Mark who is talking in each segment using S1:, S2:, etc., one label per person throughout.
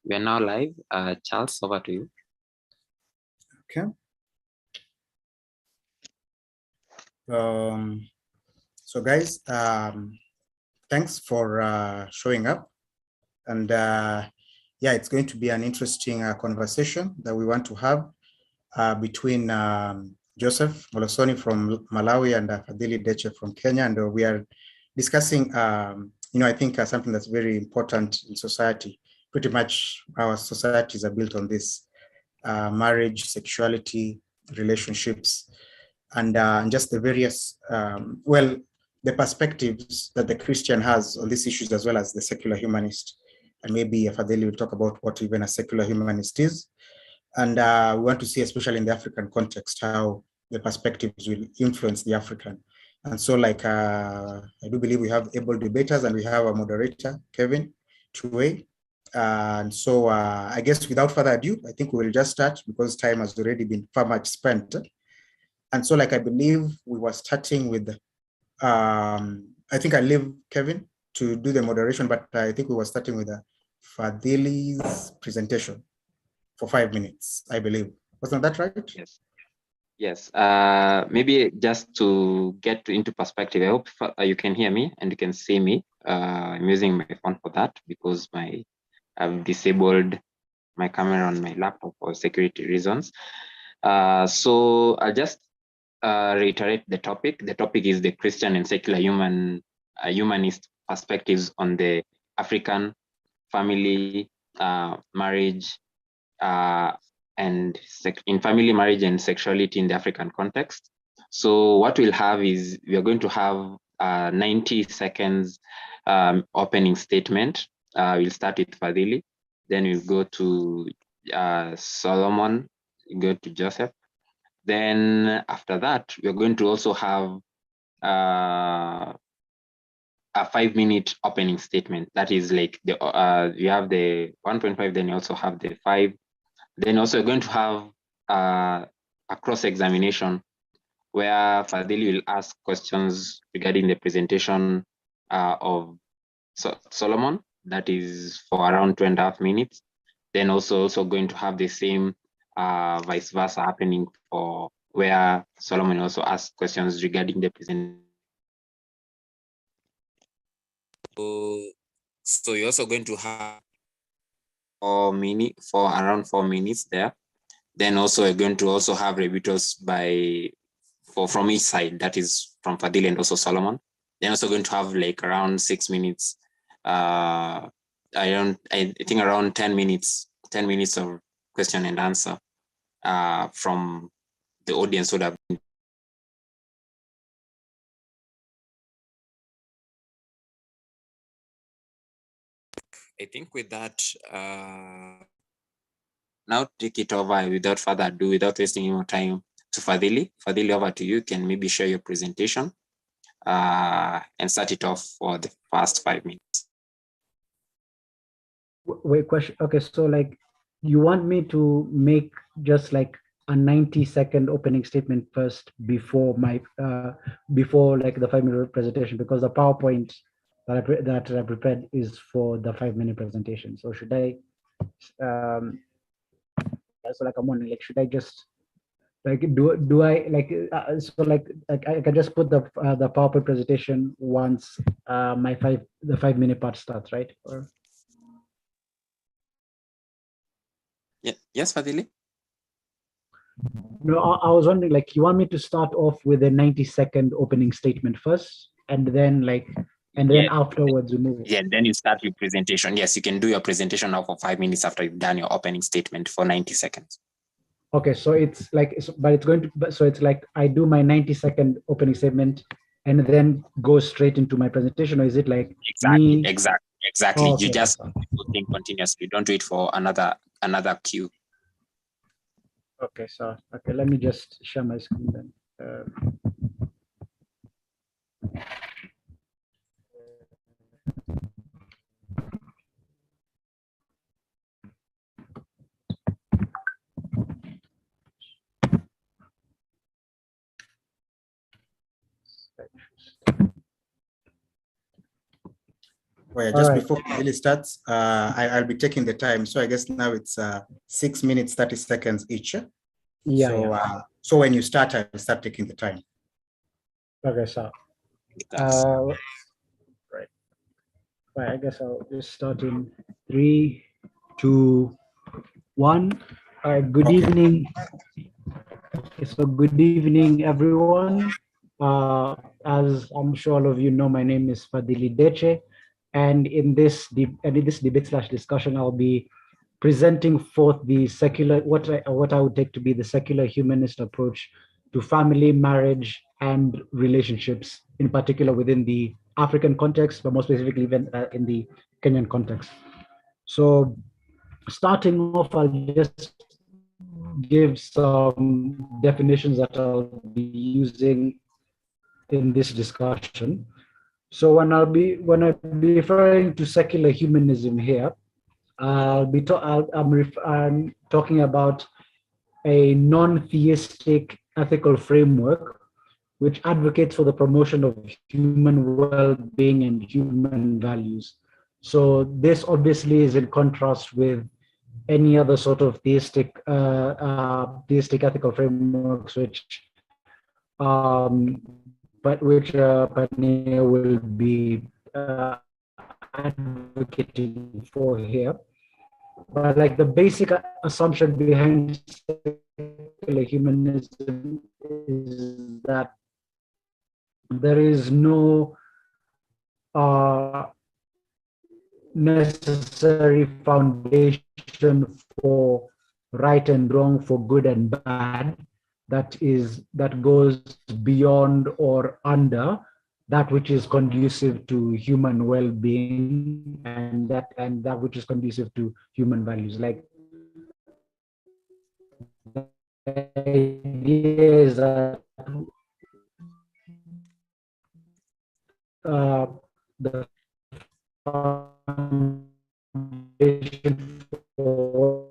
S1: We are now live. Charles, over to you.
S2: Okay. So guys, thanks for showing up. And yeah, it's going to be an interesting conversation that we want to have between Joseph Molosoni from Malawi and Fadhili Deche from Kenya. And we are discussing, I think something that's very important in society. Pretty much our societies are built on this marriage, sexuality, relationships, and just the various, the perspectives that the Christian has on these issues, as well as the secular humanist. And maybe Fadhili will talk about what even a secular humanist is. And we want to see, especially in the African context, how the perspectives will influence the African. And so I do believe we have able debaters and we have a moderator, Kevin Chue. And so I guess without further ado, I think we will just start because time has already been far much spent. And so I believe we were starting with, I think I leave Kevin to do the moderation, but I think we were starting with Fadhili's presentation for 5 minutes, I believe. Wasn't that right?
S1: Yes. Yes. Maybe just to get into perspective, I hope you can hear me and you can see me. I'm using my phone for that because I've disabled my camera on my laptop for security reasons. So I'll just reiterate the topic. The topic is the Christian and secular humanist perspectives on the African family, marriage, and in family, marriage, and sexuality in the African context. So what we'll have is we are going to have 90 seconds opening statement. We'll start with Fadhili, then we'll go to Solomon, go to Joseph. Then after that, we're going to also have a 5-minute opening statement. That is like you have the 1.5, then you also have the 5. Then also you're going to have a cross-examination where Fadhili will ask questions regarding the presentation of Solomon. That is for around 2.5 minutes. Then also going to have the same vice versa happening for where Solomon also asks questions regarding the presentation. So you're also going to have for around 4 minutes there. Then also we're going to also have rebuttals from each side, that is from Fadhili and also Solomon. Then also going to have like around 6 minutes, I think around 10 minutes of question and answer from the audience would have been. I think with that, now take it over without further ado, without wasting any more time, to Fadhili. Fadhili, over to you. You can maybe share your presentation and start it off for the first 5 minutes.
S3: Wait, question. Okay, so you want me to make just like a 90-second opening statement first before my before the 5-minute presentation, because the PowerPoint that I prepared is for the 5-minute presentation. So should I I'm wondering, should I just do I I can just put the PowerPoint presentation once the 5-minute part starts, right? Or
S1: yeah, yes, Fadhili.
S3: No, I was wondering, you want me to start off with a 90-second opening statement first, and then afterwards we move.
S1: Yeah, then you start your presentation. Yes, you can do your presentation now for 5 minutes after you've done your opening statement for 90 seconds.
S3: Okay, so it's I do my 90-second opening statement and then go straight into my presentation, or is it
S1: exactly?
S3: Oh, okay.
S1: You just think continuously. Don't wait for another cue.
S3: Okay, so let me just share my screen then.
S2: Oh, yeah,
S3: All
S2: just
S3: right.
S2: before Fadhili starts, I'll be taking the time. So I guess now it's 6 minutes, 30 seconds each.
S3: Yeah,
S2: So,
S3: yeah.
S2: so when you start, I'll start taking the time.
S3: Okay, so
S1: That's
S3: right. I guess I'll just start in 3, 2, 1. All right, good
S2: Okay.
S3: evening. So good evening, everyone. As I'm sure all of you know, my name is Fadhili Deche, and in this debate slash discussion, I'll be presenting forth the secular what I would take to be the secular humanist approach to family, marriage, and relationships, in particular within the African context, but more specifically even in the Kenyan context. So, starting off, I'll just give some definitions that I'll be using in this discussion. So when I be referring to secular humanism here, I'm talking about a non-theistic ethical framework which advocates for the promotion of human well-being and human values. So this obviously is in contrast with any other sort of theistic ethical frameworks which Pania will be advocating for here. But like the basic assumption behind secular humanism is that there is no necessary foundation for right and wrong, for good and bad, that goes beyond or under that which is conducive to human well-being and that which is conducive to human values. Like the idea is that the foundation for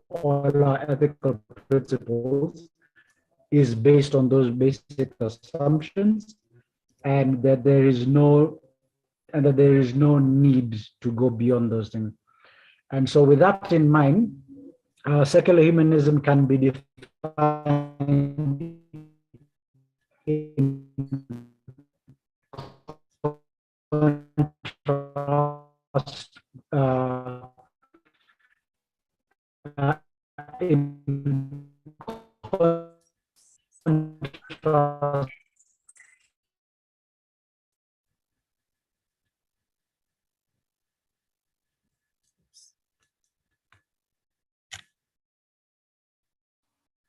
S3: all our ethical principles is based on those basic assumptions, and that there is no need to go beyond those things. And so with that in mind, secular humanism can be defined in contrast, in contrast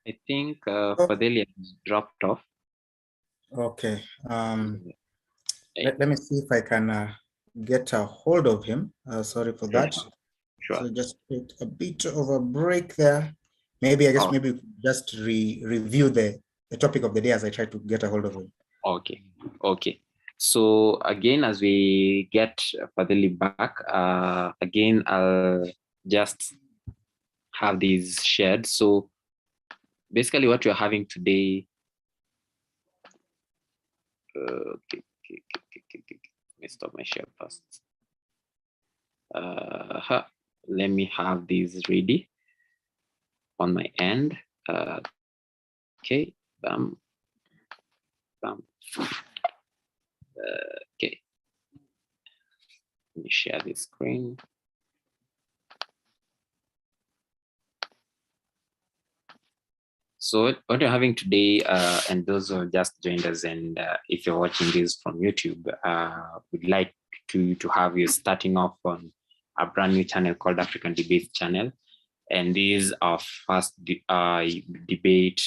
S1: I think Fadhili has dropped off.
S2: Okay. Let me see if I can get a hold of him. Sorry for that.
S1: Sure.
S2: So just take a bit of a break there. Maybe maybe just review the topic of the day as I try to get a hold of him.
S1: Okay. So again, as we get Fadhili back, again, I'll just have these shared. So basically what we're having today, okay. Let me stop my share first. Let me have these ready on my end. Okay, bam. Okay, let me share this screen. So what we're having today, and those who have just joined us, and if you're watching this from YouTube, we'd like to have you starting off on a brand new channel called African Debates Channel. And this is our first debate,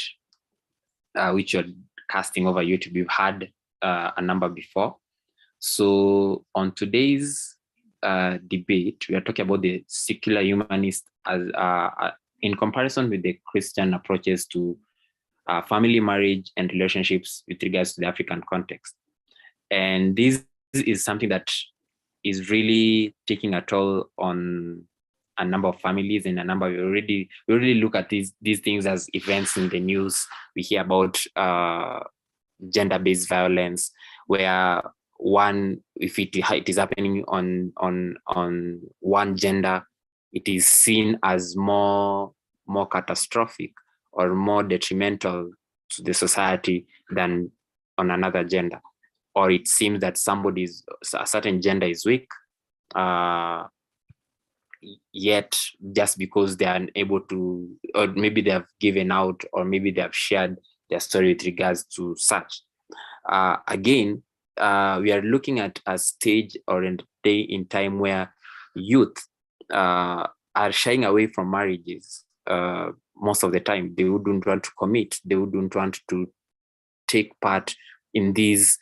S1: which you're casting over YouTube. We've had a number before. So on today's debate, we are talking about the secular humanist as in comparison with the Christian approaches to family, marriage, and relationships with regards to the African context. And this is something that is really taking a toll on a number of families and a number. We already look at these things as events in the news. We hear about gender-based violence, where if it is happening on one gender, it is seen as more catastrophic or more detrimental to the society than on another gender. Or it seems that a certain gender is weak, yet just because they are unable to, or maybe they have given out, or maybe they have shared their story with regards to such. Again, we are looking at a stage or a day in time where youth are shying away from marriages. Most of the time, they wouldn't want to commit. They wouldn't want to take part in these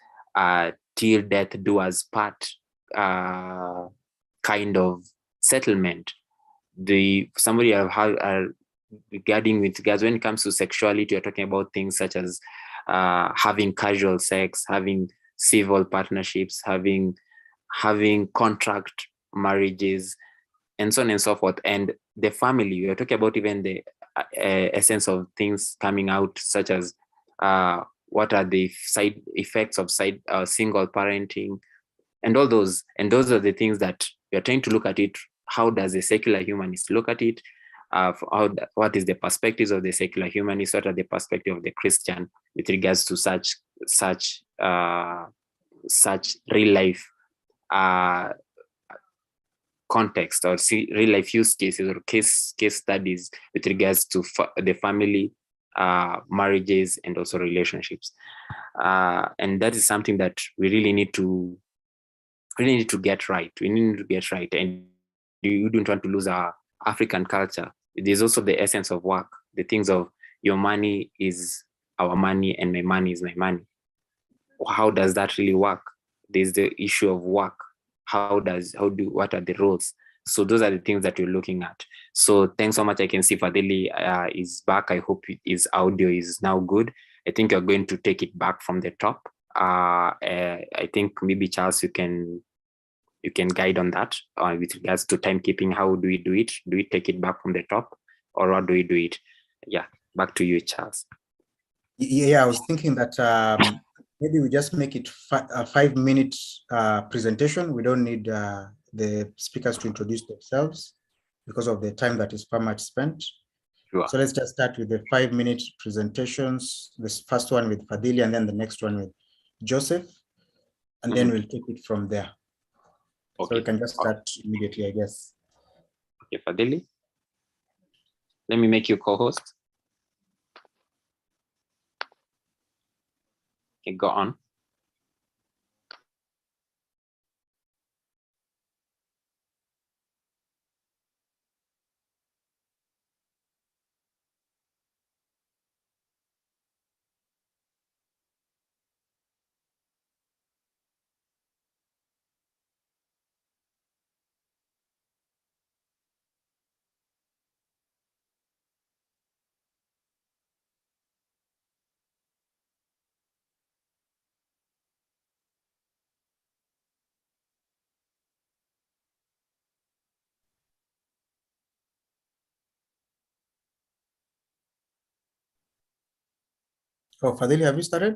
S1: till death do us part kind of settlement. Somebody regarding with regards when it comes to sexuality, you're talking about things such as having casual sex, having civil partnerships, having contract marriages, and so on and so forth. And the family, we're talking about even the essence of things coming out, such as what are the side effects of single parenting, and all those. And those are the things that we're trying to look at it. How does a secular humanist look at it? What is the perspectives of the secular humanist? What are the perspective of the Christian with regards to such real life context, or real life use cases, or case studies with regards to the family, marriages, and also relationships. And that is something that we really need to get right. We need to get right, and you don't want to lose our African culture. There's also the essence of work, the things of your money is our money and my money is my money. How does that really work? There's the issue of work. What are the roles? So those are the things that we're looking at. So thanks so much. I can see Fadhili is back. I hope his audio is now good. I think you're going to take it back from the top. I think maybe Charles, you can guide on that with regards to timekeeping. How do we do it? Do we take it back from the top, or how do we do it? Yeah, back to you, Charles.
S2: Yeah, I was thinking that maybe we just make it a 5-minute presentation. We don't need the speakers to introduce themselves because of the time that is per much spent.
S1: Sure.
S2: So let's just start with the 5-minute presentations. This first one with Fadhili, and then the next one with Joseph, and then we'll take it from there. Okay. So we can just start immediately, I guess.
S1: Okay, Fadhili, let me make you co-host. Okay, go on.
S2: Oh, Fadhili, have you started?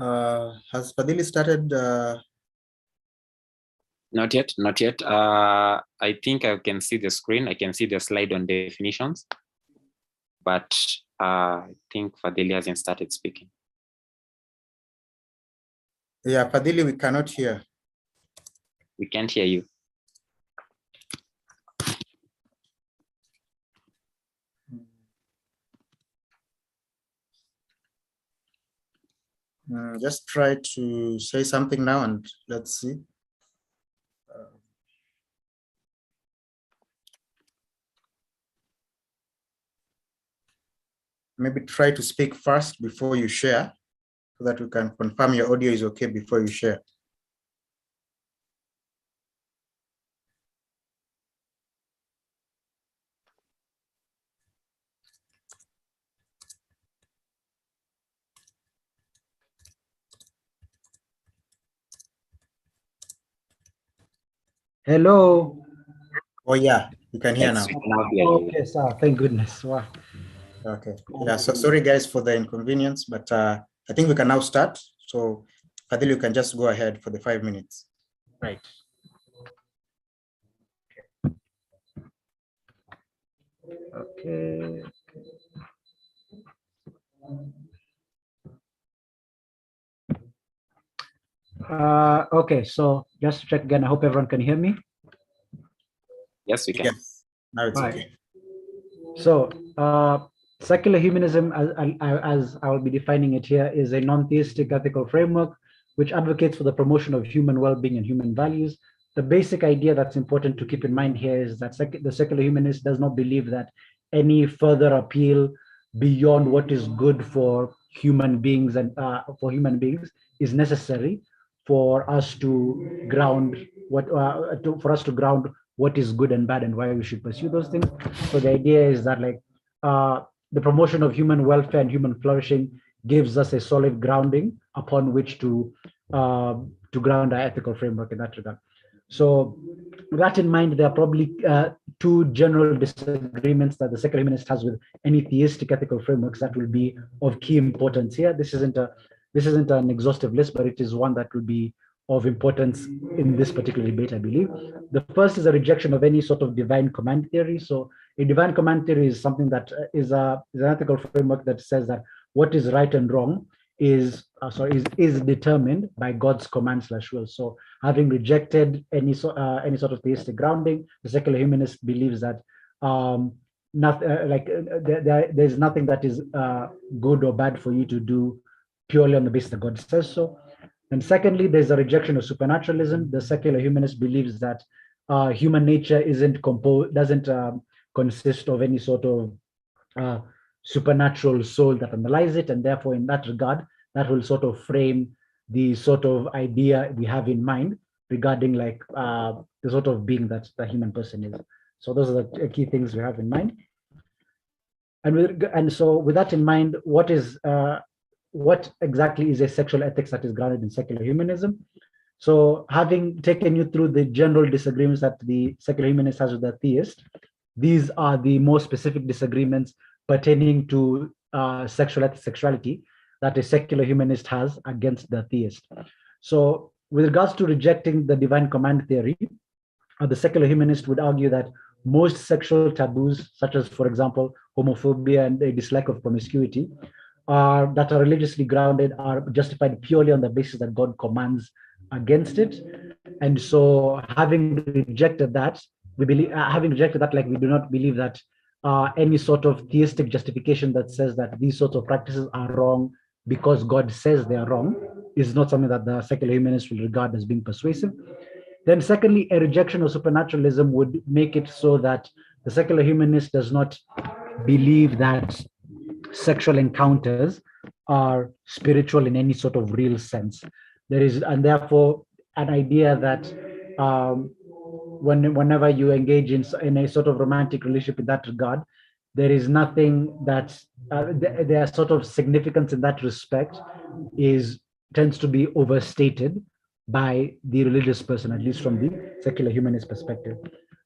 S2: Has Fadhili started?
S1: Not yet, not yet. I think I can see the screen. I can see the slide on definitions, but I think Fadhili hasn't started speaking.
S2: Yeah, Fadhili, we cannot hear.
S1: We can't hear you.
S2: Just try to say something now and let's see. Maybe try to speak first before you share, so that we can confirm your audio is okay before you share.
S3: Hello.
S2: Oh yeah, You can hear now.
S1: Yes, we can now hear you.
S3: Okay, sir. Thank goodness. Wow.
S2: Okay. Yeah. So sorry, guys, for the inconvenience, but I think we can now start. So, Fadil, you can just go ahead for the 5 minutes.
S3: Right. Okay. Okay, so just to check again, I hope everyone can hear me.
S1: Yes, we can.
S2: Yes. Now it's
S3: Right.
S2: okay.
S3: So, secular humanism, as I will be defining it here, is a non-theistic ethical framework which advocates for the promotion of human well-being and human values. The basic idea that's important to keep in mind here is that the secular humanist does not believe that any further appeal beyond what is good for human beings and for human beings is necessary for us to ground what is good and bad and why we should pursue those things. So the idea is that the promotion of human welfare and human flourishing gives us a solid grounding upon which to ground our ethical framework in that regard. So with that in mind, there are probably two general disagreements that the secular humanist has with any theistic ethical frameworks that will be of key importance here. This isn't an exhaustive list, but it is one that will be of importance in this particular debate, I believe. The first is a rejection of any sort of divine command theory. So a divine command theory is something that is an ethical framework that says that what is right and wrong is determined by God's command/will. So having rejected any sort of theistic grounding, the secular humanist believes that there's nothing that is good or bad for you to do purely on the basis that God says so. And secondly, there's a rejection of supernaturalism. The secular humanist believes that human nature doesn't consist of any sort of supernatural soul that underlies it, and therefore, in that regard, that will sort of frame the sort of idea we have in mind regarding the sort of being that the human person is. So those are the key things we have in mind. And so with that in mind, what exactly is a sexual ethics that is grounded in secular humanism? So having taken you through the general disagreements that the secular humanist has with the theist, these are the more specific disagreements pertaining to sexuality that a secular humanist has against the theist. So with regards to rejecting the divine command theory, the secular humanist would argue that most sexual taboos, such as, for example, homophobia and a dislike of promiscuity, that are religiously grounded, are justified purely on the basis that God commands against it. And so having rejected that, we do not believe that any sort of theistic justification that says that these sorts of practices are wrong because God says they are wrong is not something that the secular humanists will regard as being persuasive. Then secondly, a rejection of supernaturalism would make it so that the secular humanist does not believe that sexual encounters are spiritual in any sort of real sense. There is, and therefore, an idea that whenever you engage in a sort of romantic relationship in that regard, there is nothing that their sort of significance in that respect tends to be overstated by the religious person, at least from the secular humanist perspective.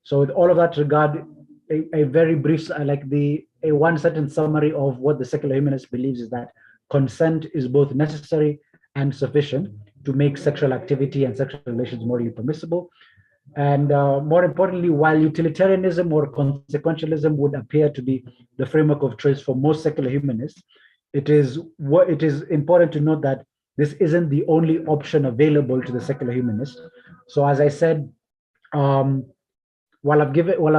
S3: So with all of that regard, a very brief, a one sentence summary of what the secular humanist believes is that consent is both necessary and sufficient to make sexual activity and sexual relations morally permissible. And more importantly, while utilitarianism or consequentialism would appear to be the framework of choice for most secular humanists, it is important to note that this isn't the only option available to the secular humanist. So as I said, while I've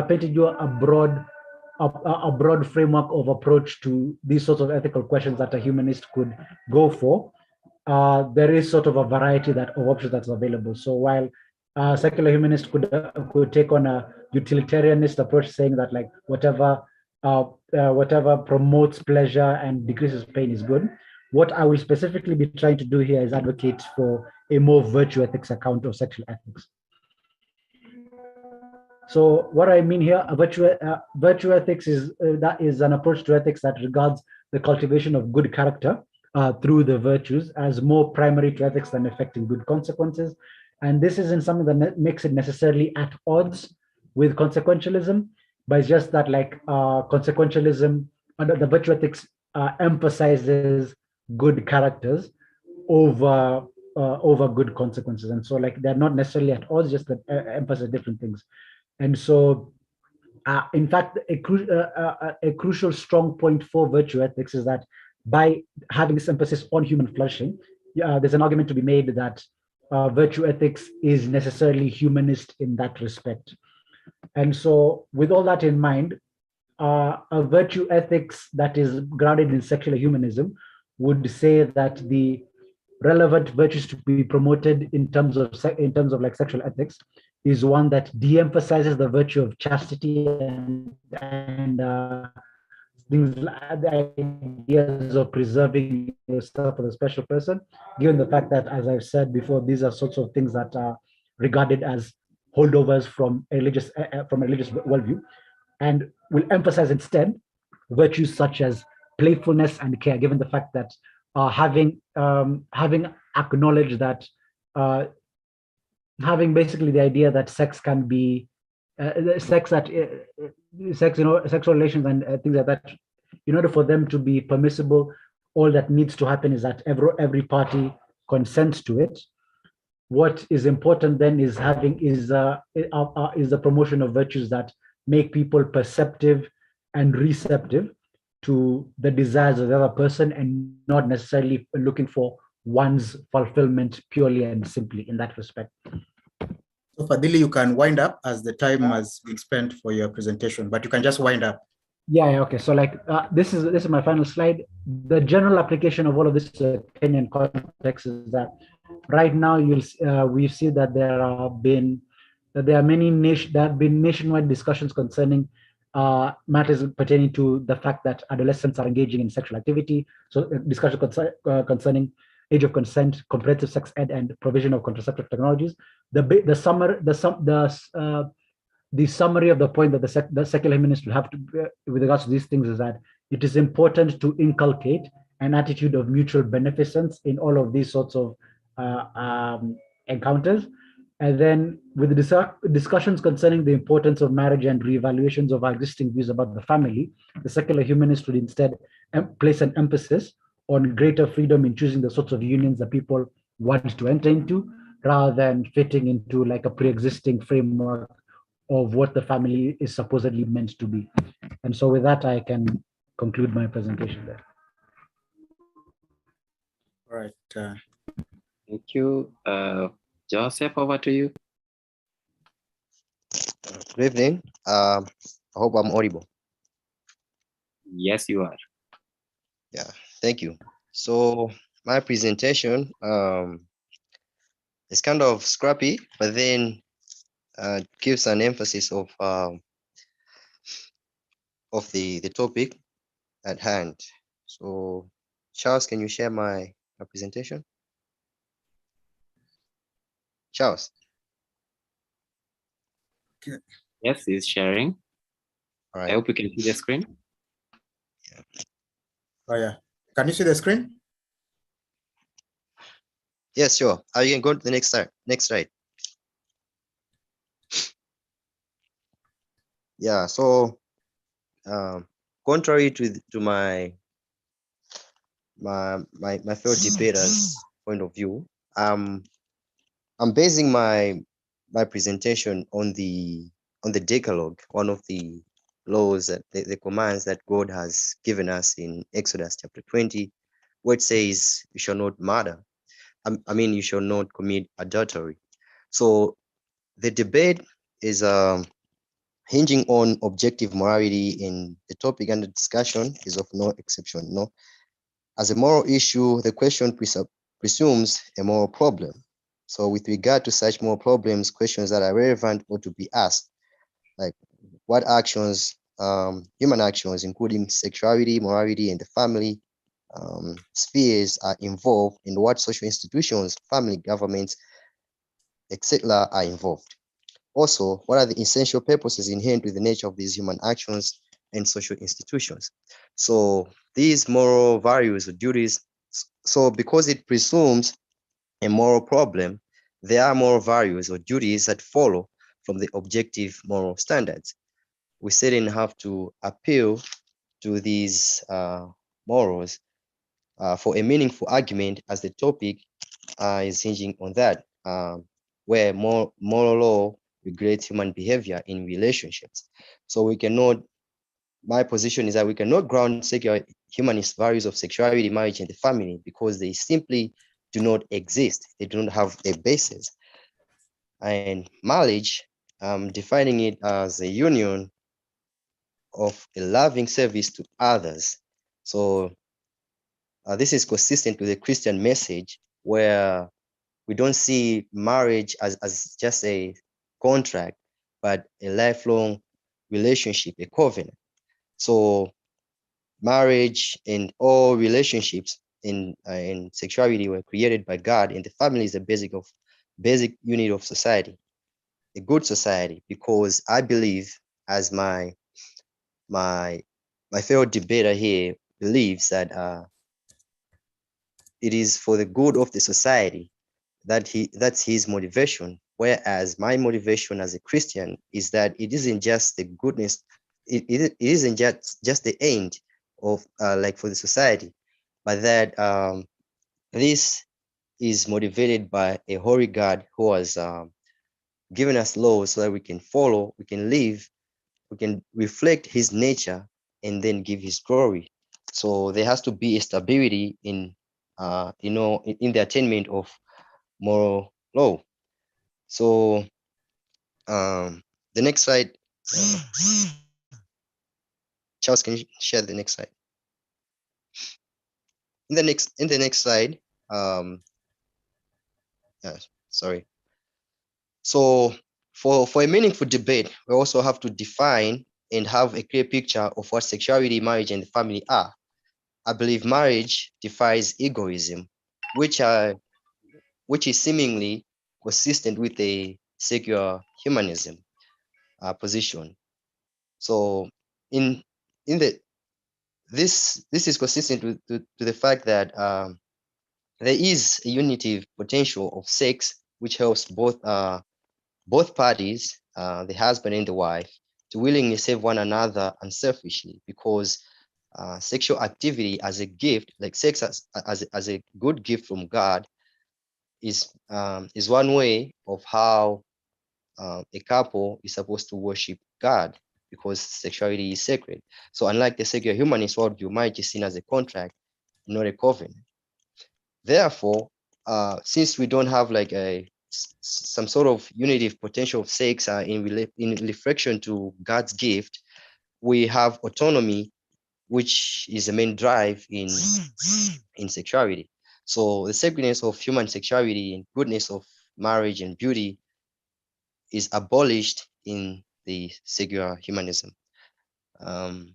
S3: painted you a broad framework of approach to these sorts of ethical questions that a humanist could go for, there is sort of a variety of options that's available. So while secular humanists could take on a utilitarianist approach, saying that whatever promotes pleasure and decreases pain is good, what I will specifically be trying to do here is advocate for a more virtue ethics account of sexual ethics. So what I mean here, virtue ethics is an approach to ethics that regards the cultivation of good character through the virtues as more primary to ethics than effecting good consequences. And this isn't something that makes it necessarily at odds with consequentialism. but it's just that like consequentialism under the virtue ethics emphasizes good characters over over good consequences, and so like they're not necessarily at odds, just that emphasize different things. And so in fact, a crucial strong point for virtue ethics is that by having this emphasis on human flourishing, there's an argument to be made that virtue ethics is necessarily humanist in that respect. And so, with all that in mind, a virtue ethics that is grounded in secular humanism would say that the relevant virtues to be promoted in terms of like sexual ethics is one that de-emphasizes the virtue of chastity and things like the ideas of preserving yourself as a special person, given the fact that, as I've said before, these are sorts of things that are regarded as holdovers from a religious worldview, and will emphasize instead virtues such as playfulness and care, given the fact that having acknowledged that having basically the idea that sex can be sexual relations and things like that, in order for them to be permissible, all that needs to happen is that every party consents to it. What is important then is the promotion of virtues that make people perceptive and receptive to the desires of the other person, and not necessarily looking for one's fulfillment purely and simply in that respect.
S2: So Fadhili, you can wind up as the time has been spent for your presentation, but you can just wind up.
S3: Yeah, okay. So like this is my final slide. The general application of all of this Kenyan context is that right now we see that there have been nationwide discussions concerning matters pertaining to the fact that adolescents are engaging in sexual activity. So discussion concerning age of consent, comprehensive sex ed, and provision of contraceptive technologies. The summary of the point that the secular humanists will have to, with regards to these things, is that it is important to inculcate an attitude of mutual beneficence in all of these sorts of encounters. And then with the discussions concerning the importance of marriage and reevaluations of our existing views about the family, the secular humanists would instead place an emphasis on greater freedom in choosing the sorts of unions that people want to enter into, rather than fitting into like a pre-existing framework of what the family is supposedly meant to be. And so with that, I can conclude my presentation there.
S2: All right.
S1: Thank you. Joseph, over to you.
S4: Good evening. I hope I'm audible.
S1: Yes, you are.
S4: Yeah, thank you. So my presentation is kind of scrappy, but then gives an emphasis of the topic at hand. So Charles, can you share my presentation? Charles.
S2: Okay.
S1: Yes, he's sharing.
S4: All right.
S1: I hope you can see the screen.
S4: Yeah.
S2: Oh yeah. Can you see the screen?
S4: Yes, sure. You can go to the next slide. Next slide. Yeah. So, contrary to my fellow debaters' point of view, I'm basing my presentation on the Decalogue, one of the laws, that the commands that God has given us in Exodus chapter 20, where it says you shall not murder. I mean, you shall not commit adultery. So the debate is hinging on objective morality, and the topic under discussion is of no exception. No, as a moral issue, the question presumes a moral problem. So with regard to such moral problems, questions that are relevant ought to be asked, like what actions, human actions, including sexuality, morality, and the family spheres are involved, in what social institutions, family, governments, etc. are involved. Also, what are the essential purposes inherent with the nature of these human actions and social institutions? So these moral values or duties, so because it presumes a moral problem, there are moral values or duties that follow from the objective moral standards. we certainly have to appeal to these morals for a meaningful argument, as the topic is hinging on that, where moral law regulates human behavior in relationships. So we cannot, my position is that we cannot ground secular humanist values of sexuality, marriage, and the family because they simply do not exist. They do not have a basis. And marriage, defining it as a union of a loving service to others. So this is consistent with the Christian message, where we don't see marriage as just a contract, but a lifelong relationship, a covenant. So marriage and all relationships in sexuality were created by God, and the family is the basic unit of society, a good society, because I believe, as my fellow debater here believes, that it is for the good of the society, that's his motivation. Whereas my motivation as a Christian is that it isn't just the goodness, it isn't just the end of like for the society, but that this is motivated by a holy God who has given us laws so that we can follow, we can live, we can reflect his nature, and then give his glory. So there has to be a stability in in the attainment of moral law. So the next slide, Charles, can you share the next slide? In the next slide, yeah, sorry. So for a meaningful debate, we also have to define and have a clear picture of what sexuality, marriage, and the family are. I believe marriage defies egoism, which is seemingly consistent with a secular humanism position. So in the this is consistent with to the fact that there is a unitive potential of sex, which helps both parties, the husband and the wife, to willingly serve one another unselfishly, because sexual activity as a gift, like sex as a good gift from God, is one way of how a couple is supposed to worship God, because sexuality is sacred. So unlike the secular humanist worldview, marriage is seen as a contract, not a covenant. Therefore, since we don't have like some sort of unitive potential of sex in reflection to God's gift, we have autonomy, which is the main drive in sexuality. So the sacredness of human sexuality and goodness of marriage and beauty is abolished in the secular humanism. I've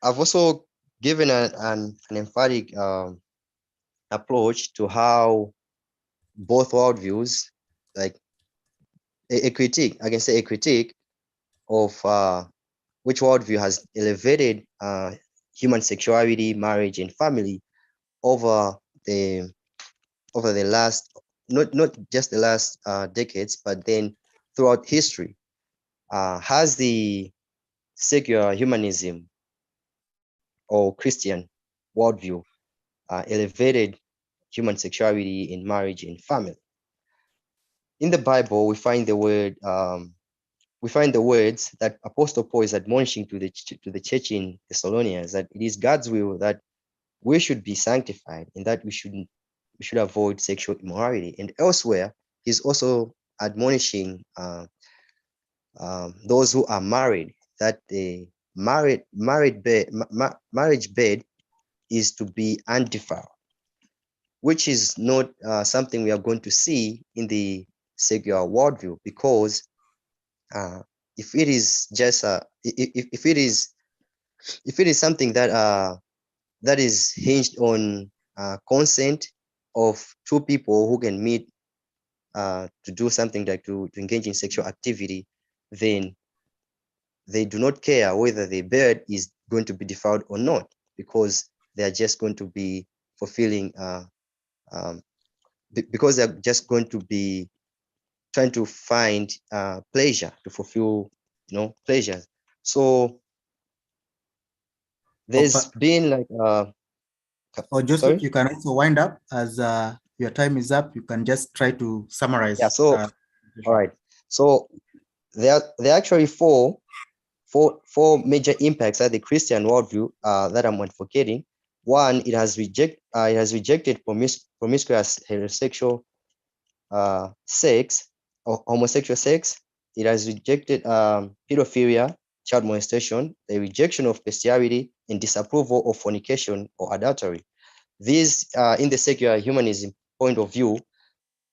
S4: also given an emphatic approach to how both worldviews, like a critique, I can say a critique of which worldview has elevated human sexuality, marriage, and family over the last, not just the last decades, but then throughout history. Has the secular humanism or Christian worldview elevated human sexuality in marriage and family? In the Bible, we find the words that Apostle Paul is admonishing to the church in Thessalonians, that it is God's will that we should be sanctified and that we should avoid sexual immorality. And elsewhere, he's also admonishing those who are married that the marriage bed is to be undefiled, which is not something we are going to see in the secular worldview, because if it is just if it is something that is hinged on consent of two people who can meet to do something like to engage in sexual activity, then they do not care whether the bed is going to be defiled or not, because they are just going to be fulfilling because they're just going to be trying to find pleasure to fulfill pleasures. So there's been like
S2: or Joseph,
S4: sorry?
S2: you can also wind up as your time is up. You can just try to summarize.
S4: Yeah, so all right. So there are actually four major impacts that the Christian worldview that I'm advocating. One, it has rejected promiscuous heterosexual sex or homosexual sex. It has rejected pedophilia, child molestation, the rejection of bestiality, and disapproval of fornication or adultery. These, in the secular humanism point of view,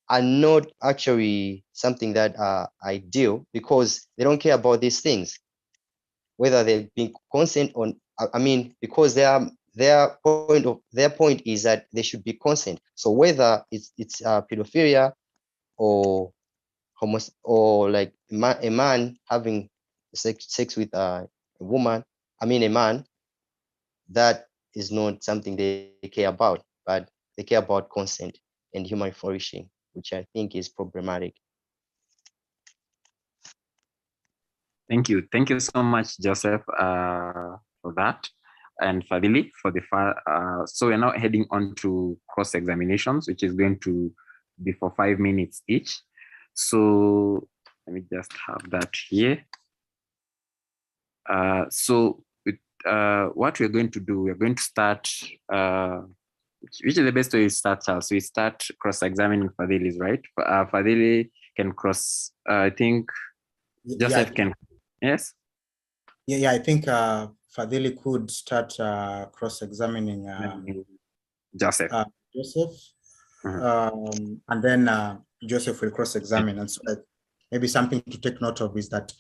S4: are not actually something that are ideal because they don't care about these things, whether they've been consent on. I mean, because their point is that they should be consent. So whether it's pedophilia or or like a man having sex with a woman, I mean a man, that is not something they care about, but they care about consent and human flourishing, which I think is problematic.
S1: Thank you. Thank you so much, Joseph, for that. And Fadili for the so we're now heading on to cross-examinations, which is going to be for 5 minutes each. So let me just have that here. So what we're going to do, we're going to start, which is the best way to start, Charles? We start cross-examining Fadili's, right? Fadili can cross, I think Joseph can, yes?
S2: Yeah, I think Fadili could start cross-examining
S1: Joseph.
S2: And then Joseph will cross-examine. And so maybe something to take note of is that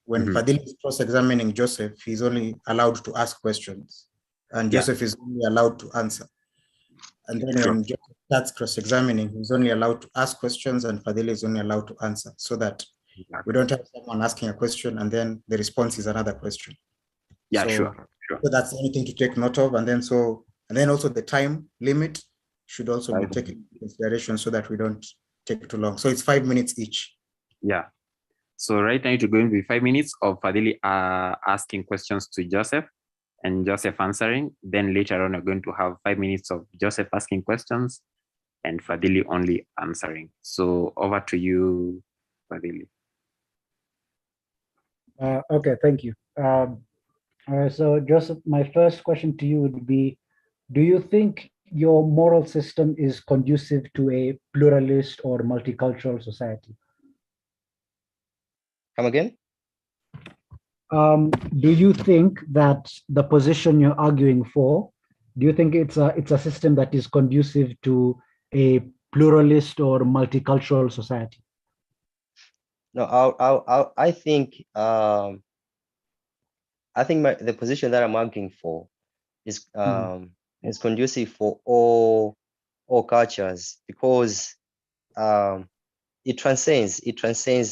S2: when Fadili is cross-examining Joseph, he's only allowed to ask questions, and Joseph is only allowed to answer. And then when Joseph starts cross-examining, he's only allowed to ask questions, and Fadili is only allowed to answer, so that we don't have someone asking a question and then the response is another question.
S1: Yeah,
S2: so that's anything to take note of. And then also the time limit should also be taken into consideration so that we don't take too long. So it's 5 minutes each.
S1: Yeah. So right now it's going to be 5 minutes of Fadili asking questions to Joseph and Joseph answering. Then later on, we're going to have 5 minutes of Joseph asking questions and Fadili only answering. So over to you, Fadili.
S3: Okay, thank you. So Joseph, my first question to you would be, do you think your moral system is conducive to a pluralist or multicultural society?
S4: Come again?
S3: Do you think that the position you're arguing for, do you think it's a system that is conducive to a pluralist or multicultural society?
S4: No, I think the position that I'm arguing for is is conducive for all cultures, because it transcends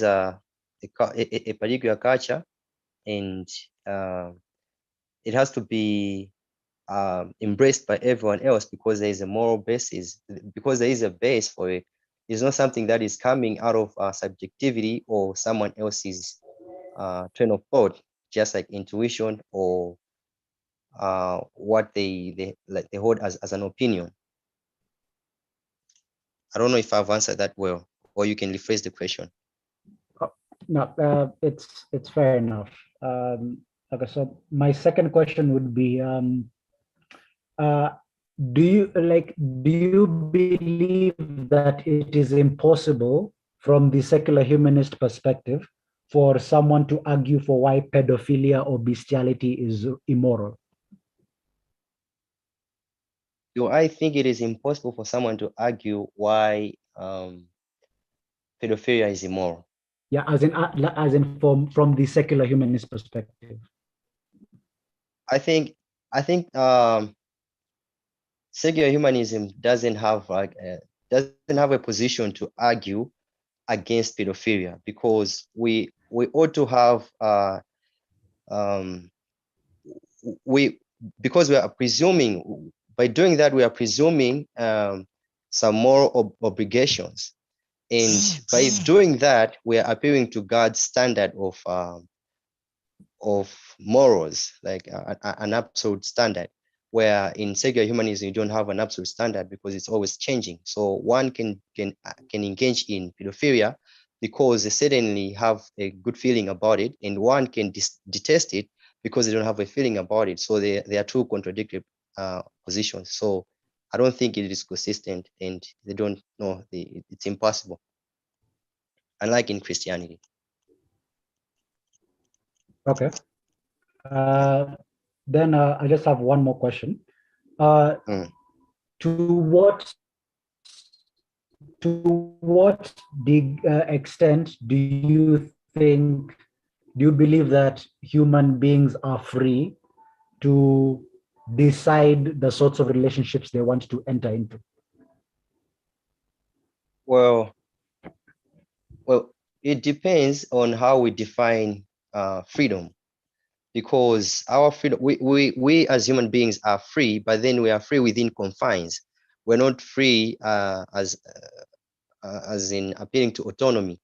S4: a particular culture, and it has to be embraced by everyone else because there is a moral basis, because there is a base for it. It's not something that is coming out of subjectivity or someone else's train of thought, just like intuition or what they hold as an opinion. I don't know if I've answered that well, or you can rephrase the question.
S3: No, it's fair enough. Okay, so my second question would be, do you believe that it is impossible from the secular humanist perspective for someone to argue for why pedophilia or bestiality is immoral?
S4: Do I think it is impossible for someone to argue why pedophilia is immoral?
S3: Yeah, as in from the secular humanist perspective.
S4: I think secular humanism doesn't have a position to argue against pedophilia, because we ought to have because we are presuming, by doing that we are presuming some moral obligations, and by doing that we are appealing to God's standard of of morals, like an absolute standard, where in secular humanism you don't have an absolute standard because it's always changing. So one can engage in pedophilia because they certainly have a good feeling about it, and one can detest it because they don't have a feeling about it. So they are two contradictory positions. So I don't think it is consistent, and they don't know, it's impossible, unlike in Christianity.
S3: Okay.
S4: Yeah.
S3: Then I just have one more question. Uh, to what extent do you believe that human beings are free to decide the sorts of relationships they want to enter into?
S4: Well, it depends on how we define freedom, because our freedom, we as human beings are free, but then we are free within confines. We're not free as in appealing to autonomy,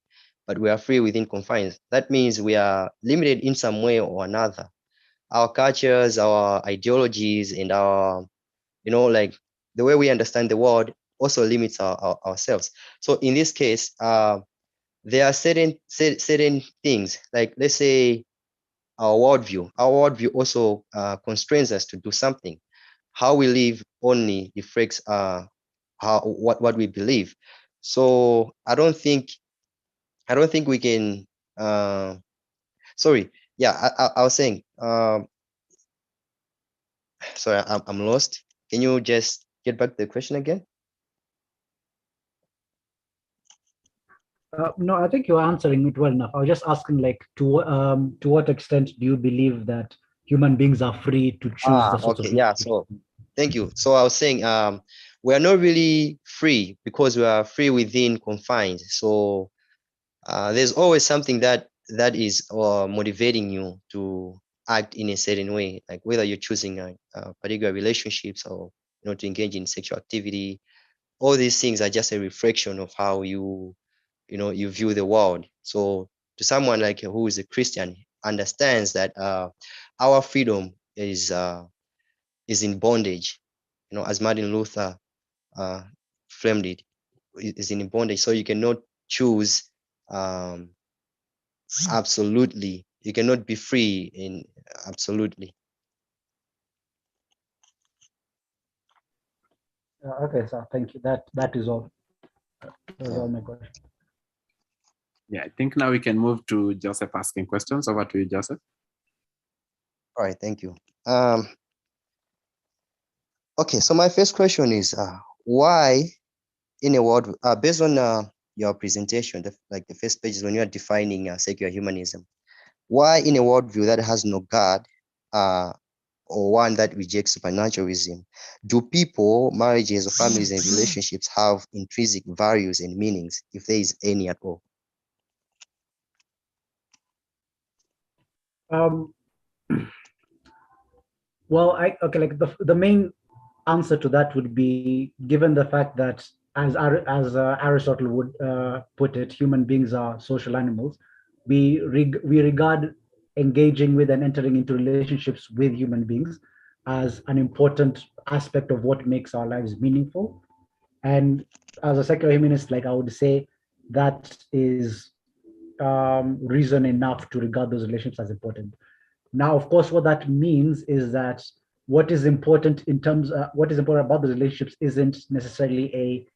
S4: but we are free within confines. That means we are limited in some way or another. Our cultures, our ideologies, and our, like the way we understand the world also limits ourselves. So in this case, there are certain things, like let's say our worldview. Our worldview also constrains us to do something. How we live only reflects what we believe. So I don't think we can. Sorry, yeah, I was saying. Sorry, I'm lost. Can you just get back to the question again?
S3: No, I think you're answering it well enough. I was just asking, like, to what extent do you believe that human beings are free to choose the sorts
S4: Okay,
S3: of
S4: yeah. So thank you. So I was saying, we are not really free because we are free within confines. So there's always something that is motivating you to act in a certain way, like whether you're choosing a particular relationships or to engage in sexual activity. All these things are just a reflection of how you view the world. So to someone like who is a Christian, understands that our freedom is in bondage, as Martin Luther uh, framed it, is in bondage. So you cannot choose absolutely. You cannot be free in absolutely.
S3: Okay, sir. Thank you. That is all. Those are all my questions.
S5: Yeah, I think now we can move to Joseph asking questions. Over to you, Joseph.
S4: All right, thank you. Okay, so my first question is why in a world, based on your presentation, like the first page is when you are defining secular humanism, why in a worldview that has no God, or one that rejects supernaturalism, do people, marriages, or families and relationships have intrinsic values and meanings, if there is any at all?
S3: Well, like the main answer to that would be, given the fact that, as Aristotle would put it, human beings are social animals. We regard engaging with and entering into relationships with human beings as an important aspect of what makes our lives meaningful. And as a secular humanist, like, I would say that is reason enough to regard those relationships as important. Now, of course, what that means is that what is important what is important about the relationships isn't necessarily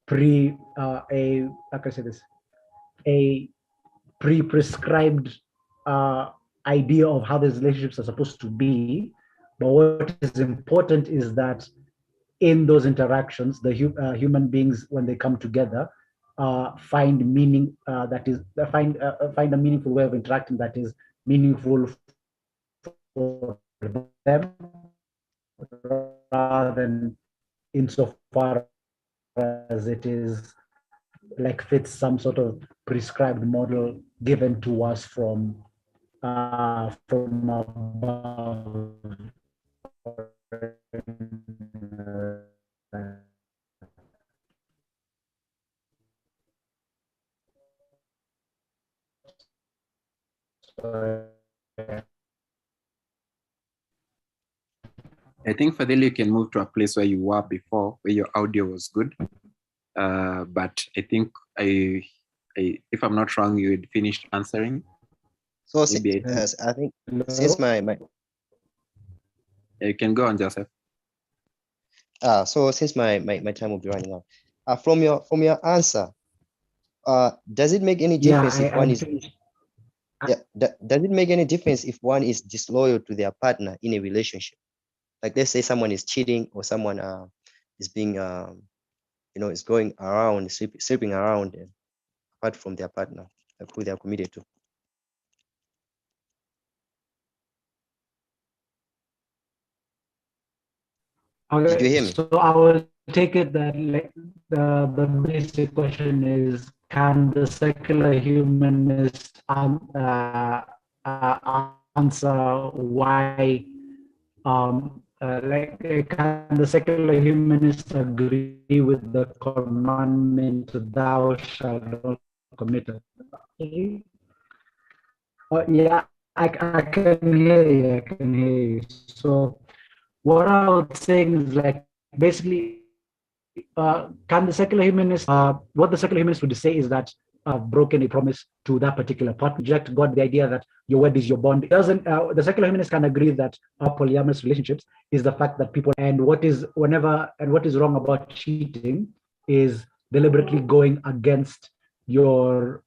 S3: how can I say this, a pre-prescribed idea of how these relationships are supposed to be. But what is important is that in those interactions, the human beings, when they come together, find meaning, find a meaningful way of interacting that is meaningful for them, rather than insofar as it is like fits some sort of prescribed model given to us from above.
S5: I think Fadhili, you can move to a place where you were before, where your audio was good. But I think if I'm not wrong, you had finished answering.
S4: So
S5: Maybe
S4: I think since my
S5: you can go on, Joseph.
S4: so since my time will be running out. From your answer, does it make any difference if one is does it make any difference if one is disloyal to their partner in a relationship? Like, let's say someone is cheating, or someone is being is going around sleeping around apart from their partner, like who they are committed to.
S3: Okay,
S4: Did you hear me?
S3: so I will take it that like the basic question is, can the secular humanist answer why can the secular humanist agree with the commandment thou shalt not commit adultery? Yeah, I can hear you. I can hear you. So what I was saying is like basically, can the secular humanist, what the secular humanist would say is that broken a promise to that particular partner, reject God, the idea that your word is your bond. It doesn't. The secular humanist can agree that polyamorous relationships is the fact that people, and what is wrong about cheating is deliberately going against your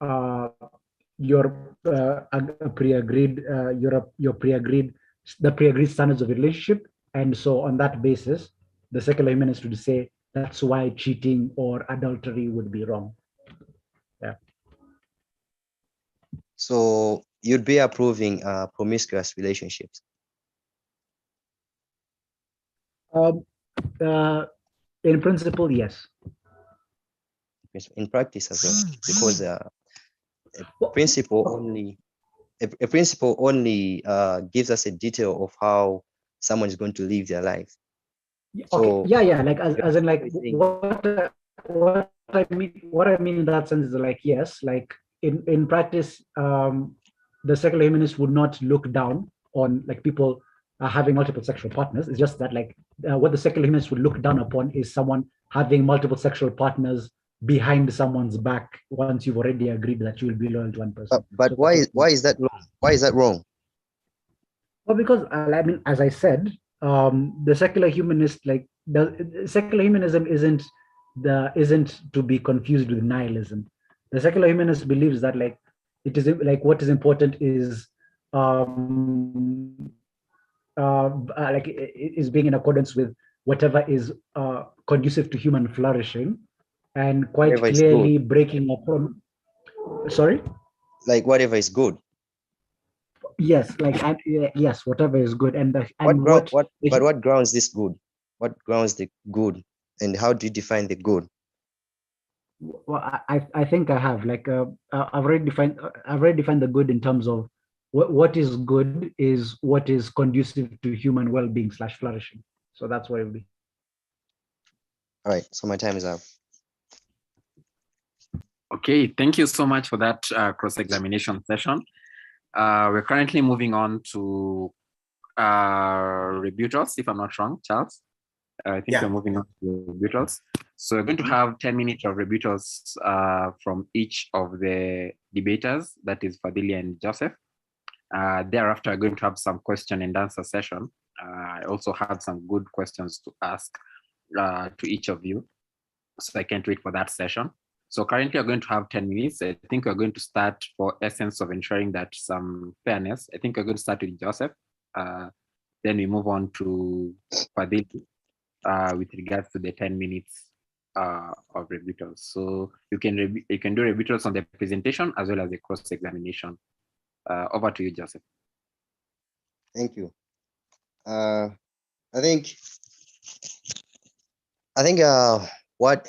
S3: pre-agreed the pre-agreed standards of relationship. And so on that basis, the secular humanist would say that's why cheating or adultery would be wrong. Yeah.
S4: So you'd be approving promiscuous relationships?
S3: In principle, yes.
S4: In practice as well, because a principle only gives us a detail of how someone is going to live their life.
S3: Okay. Yeah. Like as in like what I mean in that sense is like, yes, like in practice, the secular humanist would not look down on like people having multiple sexual partners. It's just that like what the secular humanist would look down upon is someone having multiple sexual partners behind someone's back once you've already agreed that you will be loyal to one person.
S4: But why is that wrong? Why is that wrong?
S3: Well, because I mean, as I said, the secular humanist, like the secular humanism isn't to be confused with nihilism. The secular humanist believes that like it is like what is important is like is being in accordance with whatever is conducive to human flourishing, and quite
S4: Whatever is
S3: clearly
S4: good.
S3: breaking up from. Sorry.
S4: Like whatever is good.
S3: Yes, like yes, whatever is good, and what
S4: what grounds this good? What grounds the good, and how do you define the good?
S3: Well, I think I have like I've already defined the good in terms of what is good is what is conducive to human well-being / flourishing. So that's what it will be.
S4: All right, so my time is up.
S5: Okay, thank you so much for that cross-examination session. We're currently moving on to rebuttals, if I'm not wrong, Charles. I think we're moving on to rebuttals. So we're going to have 10 minutes of rebuttals from each of the debaters, that is Fadhili and Joseph. Thereafter, we're going to have some question and answer session. I also had some good questions to ask to each of you, so I can't wait for that session. So currently we're going to have 10 minutes. I think we're going to start, for essence of ensuring that some fairness, I think we're going to start with Joseph. Then we move on to Fadhili with regards to the 10 minutes of rebuttals. So you can do rebuttals on the presentation as well as the cross-examination. Over to you, Joseph.
S4: Thank you. I think what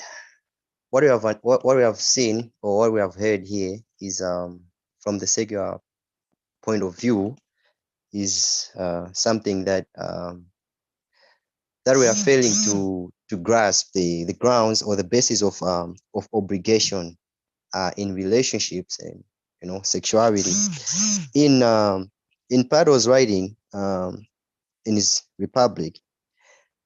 S4: we have seen, or what we have heard here is from the secular point of view, is something that that we are failing to grasp the grounds or the basis of obligation in relationships and sexuality. In Paddo's writing in his Republic,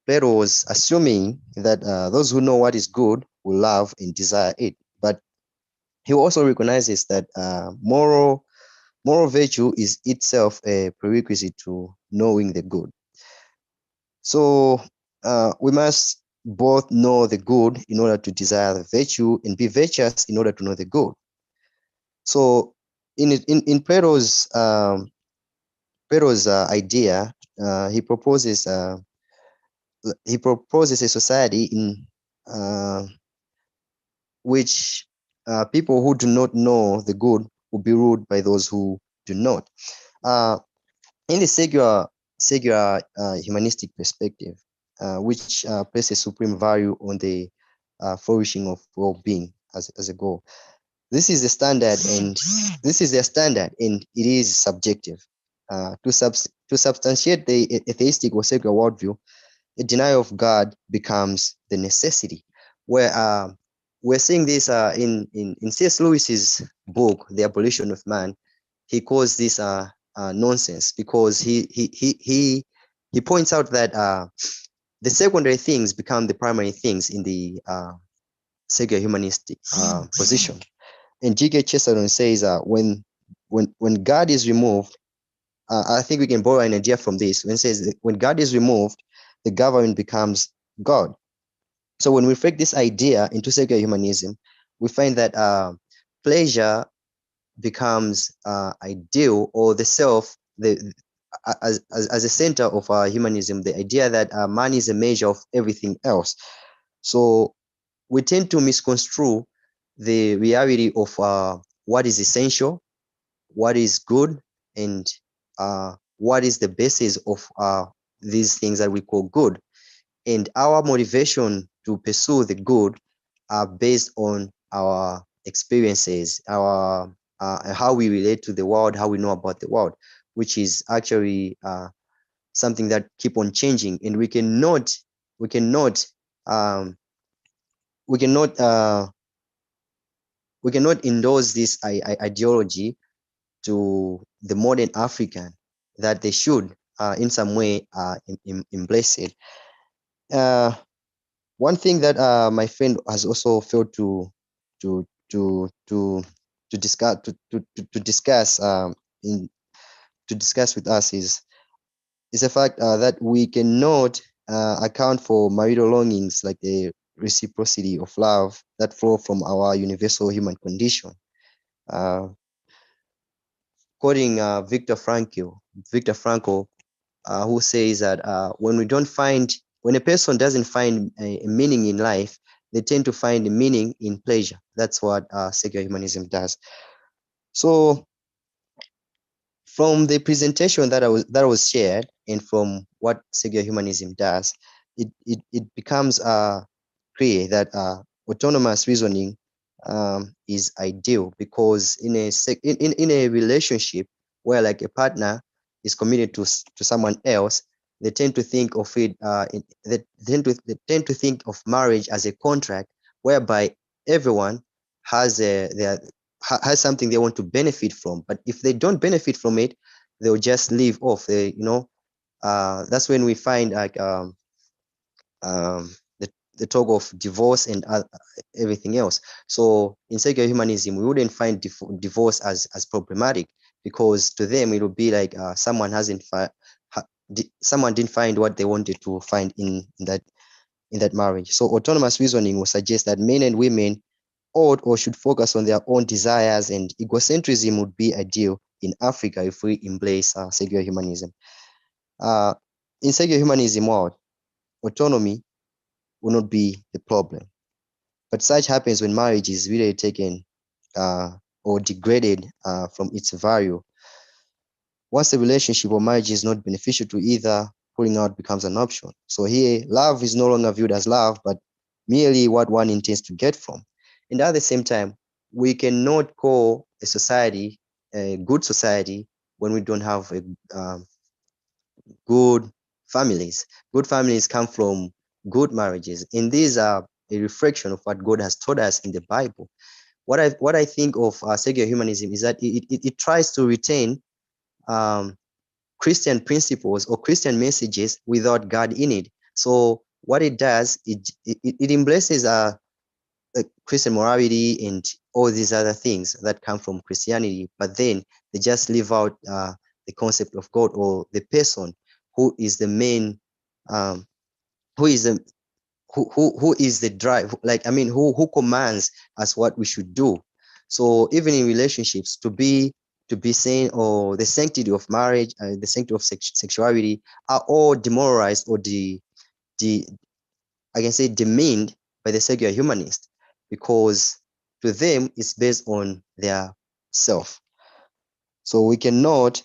S4: Plato was assuming that those who know what is good will love and desire it. But he also recognizes that moral virtue is itself a prerequisite to knowing the good. So we must both know the good in order to desire the virtue, and be virtuous in order to know the good. So in Plato's idea, he proposes a society in which people who do not know the good will be ruled by those who do not. In the secular humanistic perspective, which places supreme value on the flourishing of well-being as a goal. This is the standard, and it is subjective. To substantiate the atheistic or secular worldview, a denial of God becomes the necessity. Where we're seeing this in C.S. Lewis's book, The Abolition of Man. He calls this nonsense, because he points out that the secondary things become the primary things in the secular humanistic position. And G.K. Chesterton says when God is removed, I think we can borrow an idea from this. When it says that when God is removed, the government becomes God. So when we reflect this idea into secular humanism, we find that pleasure becomes ideal, or the self, as a center of humanism, the idea that man is a measure of everything else. So we tend to misconstrue the reality of what is essential, what is good, and what is the basis of these things that we call good. And our motivation to pursue the good are based on our experiences, our how we relate to the world, how we know about the world, which is actually something that keep on changing, and we cannot um, we cannot endorse this ideology to the modern African, that they should in some way embrace it. One thing that my friend has also failed to to to to discuss to discuss with us is the fact that we cannot account for marital longings, like the reciprocity of love that flow from our universal human condition. Quoting Viktor Frankl, who says that when a person doesn't find a meaning in life, they tend to find a meaning in pleasure. That's what secular humanism does. So from the presentation that was shared, and from what secular humanism does, it becomes clear that autonomous reasoning is ideal, because in a relationship where, like, a partner is committed to someone else, they tend to think of it they tend to think of marriage as a contract whereby everyone has has something they want to benefit from. But if they don't benefit from it, they'll just leave off. That's when we find, like, the talk of divorce and everything else. So in secular humanism, we wouldn't find divorce as problematic, because to them it would be like someone didn't find what they wanted to find in that marriage. So autonomous reasoning will suggest that men and women ought or should focus on their own desires, and egocentrism would be ideal in Africa if we embrace secular humanism. In secular humanism world, autonomy will not be the problem. But such happens when marriage is really taken or degraded from its value. Once the relationship or marriage is not beneficial to either, pulling out becomes an option. So here, love is no longer viewed as love, but merely what one intends to get from. And at the same time, we cannot call a society a good society when we don't have good families. Good families come from good marriages, and these are a reflection of what God has taught us in the Bible. What I think of secular humanism is that it tries to retain Christian principles or Christian messages without God in it. So what it does, it embraces Christian morality and all these other things that come from Christianity, but then they just leave out the concept of God or the person who is the main, who is the who is the drive, like, I mean, who commands us what we should do. So even in relationships, to be sane, or the sanctity of marriage, the sanctity of sexuality are all demoralized, or the I can say demeaned by the secular humanist, because to them it's based on their self. So we cannot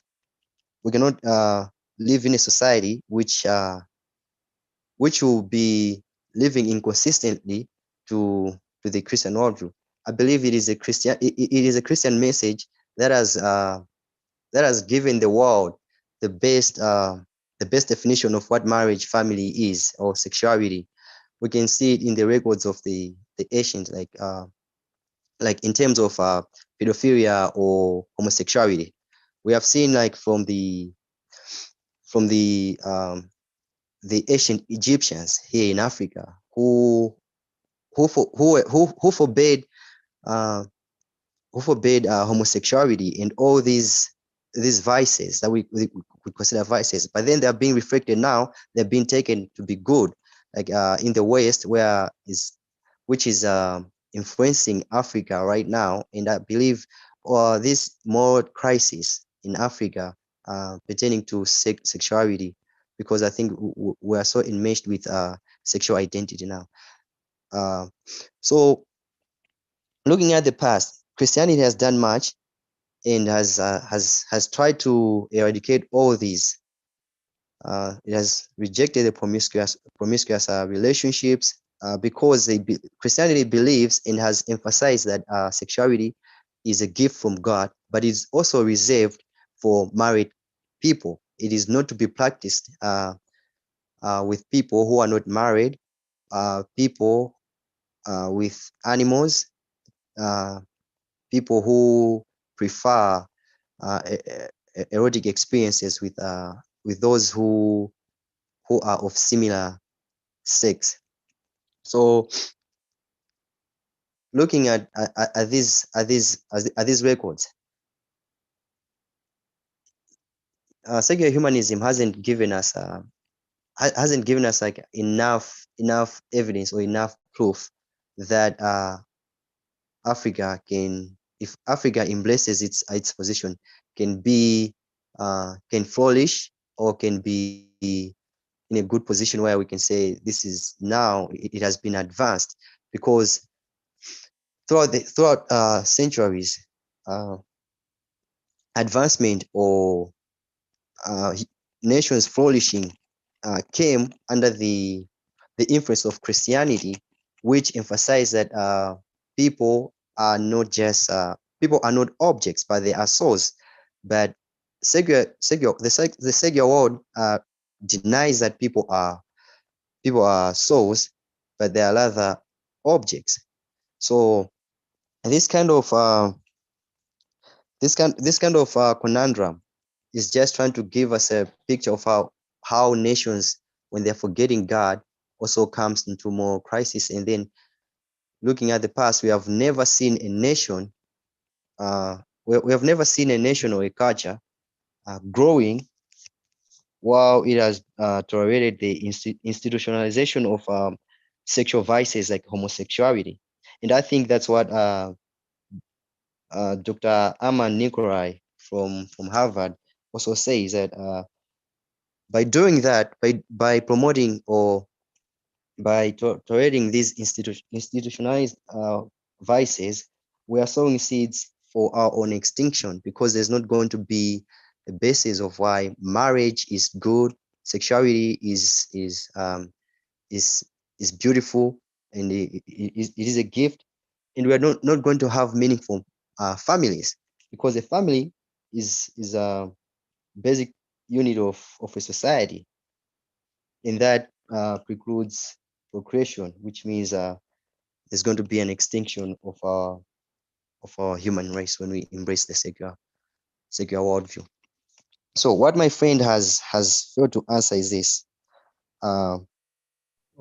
S4: live in a society which will be living inconsistently to the Christian worldview. I believe it is a Christian message that has given the world the best definition of what marriage, family is, or sexuality. We can see it in the records of the ancients, like in terms of pedophilia or homosexuality. We have seen, like, from the ancient Egyptians here in Africa, who forbade uh, homosexuality and all these vices that we consider vices, but then they're being reflected now. They're being taken to be good, like in the West, which is influencing Africa right now. And I believe this moral crisis in Africa pertaining to sexuality, because I think we are so enmeshed with sexual identity now. So looking at the past, Christianity has done much and has tried to eradicate all these. It has rejected the promiscuous relationships because Christianity believes and has emphasized that sexuality is a gift from God, but it's also reserved for married people. It is not to be practiced with people who are not married, people with animals, people who prefer erotic experiences with those who are of similar sex. So looking at these records, secular humanism hasn't given us like enough evidence or enough proof that Africa can, if Africa embraces its position, can flourish, or can be in a good position where we can say this is now it has been advanced, because throughout centuries, advancement or nations flourishing came under the influence of Christianity, which emphasized that people are not just people are not objects, but they are souls. But the secular world denies that people are souls, but they are rather objects. So this kind of conundrum is just trying to give us a picture of how nations, when they're forgetting God, also comes into more crisis. And then looking at the past, we have never seen a nation we have never seen a nation or a culture growing while it has tolerated the institutionalization of sexual vices like homosexuality. And I think that's what Dr. Aman Nikolai from Harvard also says, that by doing that, by promoting or by tolerating these institutionalized vices, we are sowing seeds for our own extinction, because there's not going to be a basis of why marriage is good, sexuality is beautiful, and it is a gift, and we are not going to have meaningful families, because a family is a basic unit of a society, and that precludes procreation, which means there's going to be an extinction of our human race when we embrace the secular worldview. So what my friend has failed to answer is this: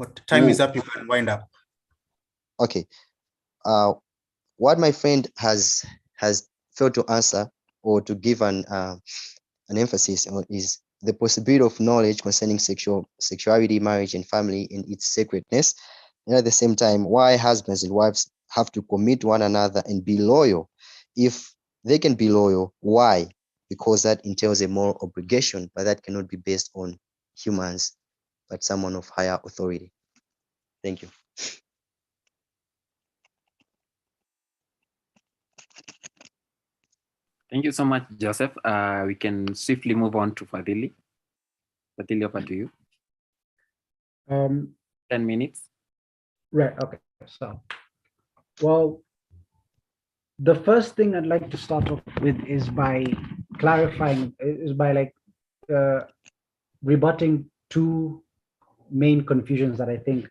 S2: But time is up, you can wind up.
S4: Okay. What my friend has failed to answer or to give an emphasis on is the possibility of knowledge concerning sexuality, marriage, and family in its sacredness. And at the same time, why husbands and wives have to commit to one another and be loyal. If they can be loyal, why? Because that entails a moral obligation, but that cannot be based on humans, but someone of higher authority. Thank you.
S5: Thank you so much, Joseph. We can swiftly move on to Fadhili. Fadhili, over to you. 10 minutes.
S3: Right, okay. So, well, the first thing I'd like to start off with is by clarifying, is by like rebutting two main confusions that I think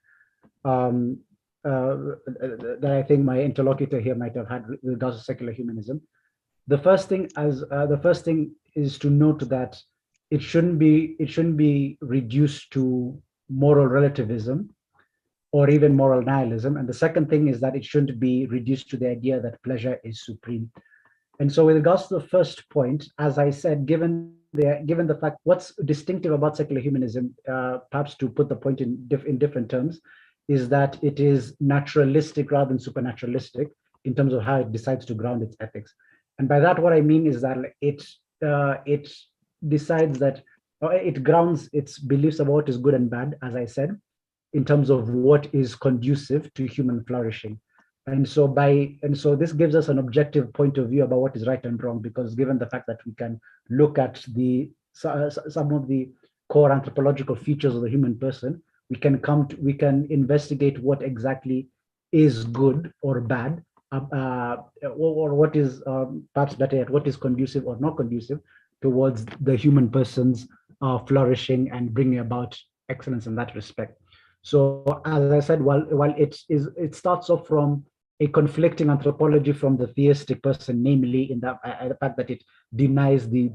S3: my interlocutor here might have had with regards to secular humanism. The first thing is to note that it shouldn't be reduced to moral relativism or even moral nihilism. And the second thing is that it shouldn't be reduced to the idea that pleasure is supreme. And so with regards to the first point, as I said, given the fact, what's distinctive about secular humanism, perhaps to put the point in different terms, is that it is naturalistic rather than supernaturalistic in terms of how it decides to ground its ethics. And by that, what I mean is that it decides that, it grounds its beliefs about what is good and bad, as I said, in terms of what is conducive to human flourishing. And so this gives us an objective point of view about what is right and wrong, because given the fact that we can look at some of the core anthropological features of the human person, we can investigate what exactly is good or bad, or what is perhaps better yet, what is conducive or not conducive towards the human person's flourishing and bringing about excellence in that respect. So, as I said, while it starts off from a conflicting anthropology from the theistic person, namely in the fact that it denies the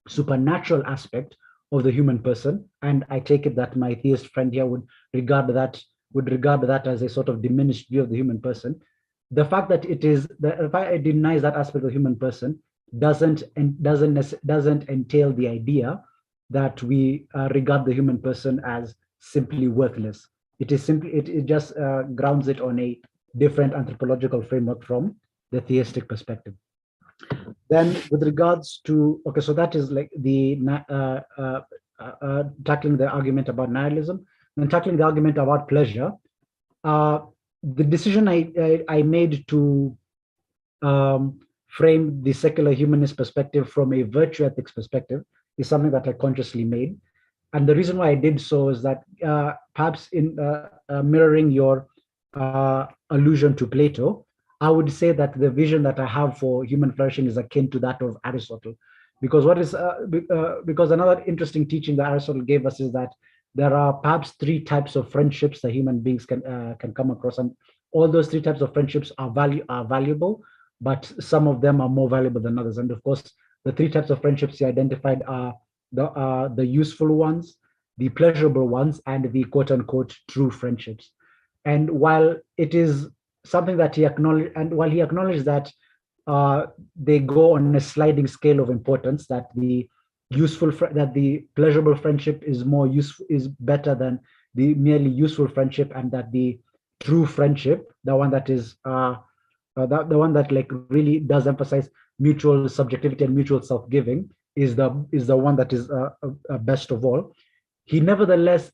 S3: supernatural aspect of the human person, and I take it that my theist friend here would regard that as a sort of diminished view of the human person. The fact that it denies that aspect of the human person doesn't entail the idea that we regard the human person as simply worthless. It just grounds it on a different anthropological framework from the theistic perspective. Then with regards to, okay, so that is like the tackling the argument about nihilism, and tackling the argument about pleasure. The decision I made to frame the secular humanist perspective from a virtue ethics perspective is something that I consciously made. And the reason why I did so is that perhaps in mirroring your allusion to Plato, I would say that the vision that I have for human flourishing is akin to that of Aristotle. Because because another interesting teaching that Aristotle gave us is that there are perhaps three types of friendships that human beings can come across, and all those three types of friendships are valuable, but some of them are more valuable than others. And of course, the three types of friendships he identified are the useful ones, the pleasurable ones, and the quote unquote true friendships. And while it is something that he acknowledged, and while he acknowledged that they go on a sliding scale of importance, that the pleasurable friendship is better than the merely useful friendship, and that the true friendship, the one that is the one that like really does emphasize mutual subjectivity and mutual self-giving, is the one that is best of all. He nevertheless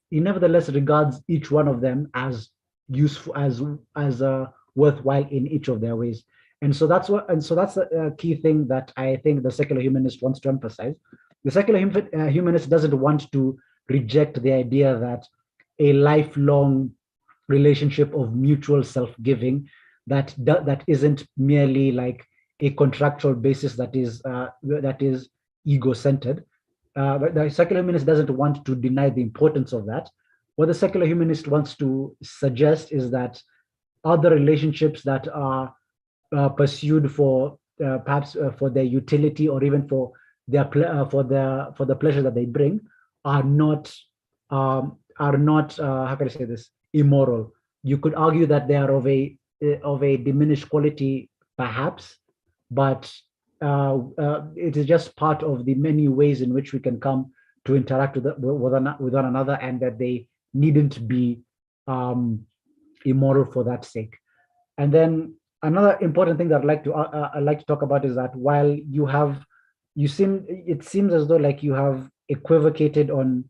S3: regards each one of them as useful, as worthwhile in each of their ways. And so that's a key thing that I think the secular humanist wants to emphasize. The secular humanist doesn't want to reject the idea that a lifelong relationship of mutual self-giving that isn't merely like a contractual basis that is ego-centered. But the secular humanist doesn't want to deny the importance of that. What the secular humanist wants to suggest is that other relationships that are pursued for perhaps for their utility, or even for the pleasure that they bring, are not how can I say this? immoral. You could argue that they are of a diminished quality, perhaps, but it is just part of the many ways in which we can come to interact with one another, and that they needn't be immoral for that sake. And then another important thing that I'd like to talk about is that while it seems as though like you have equivocated on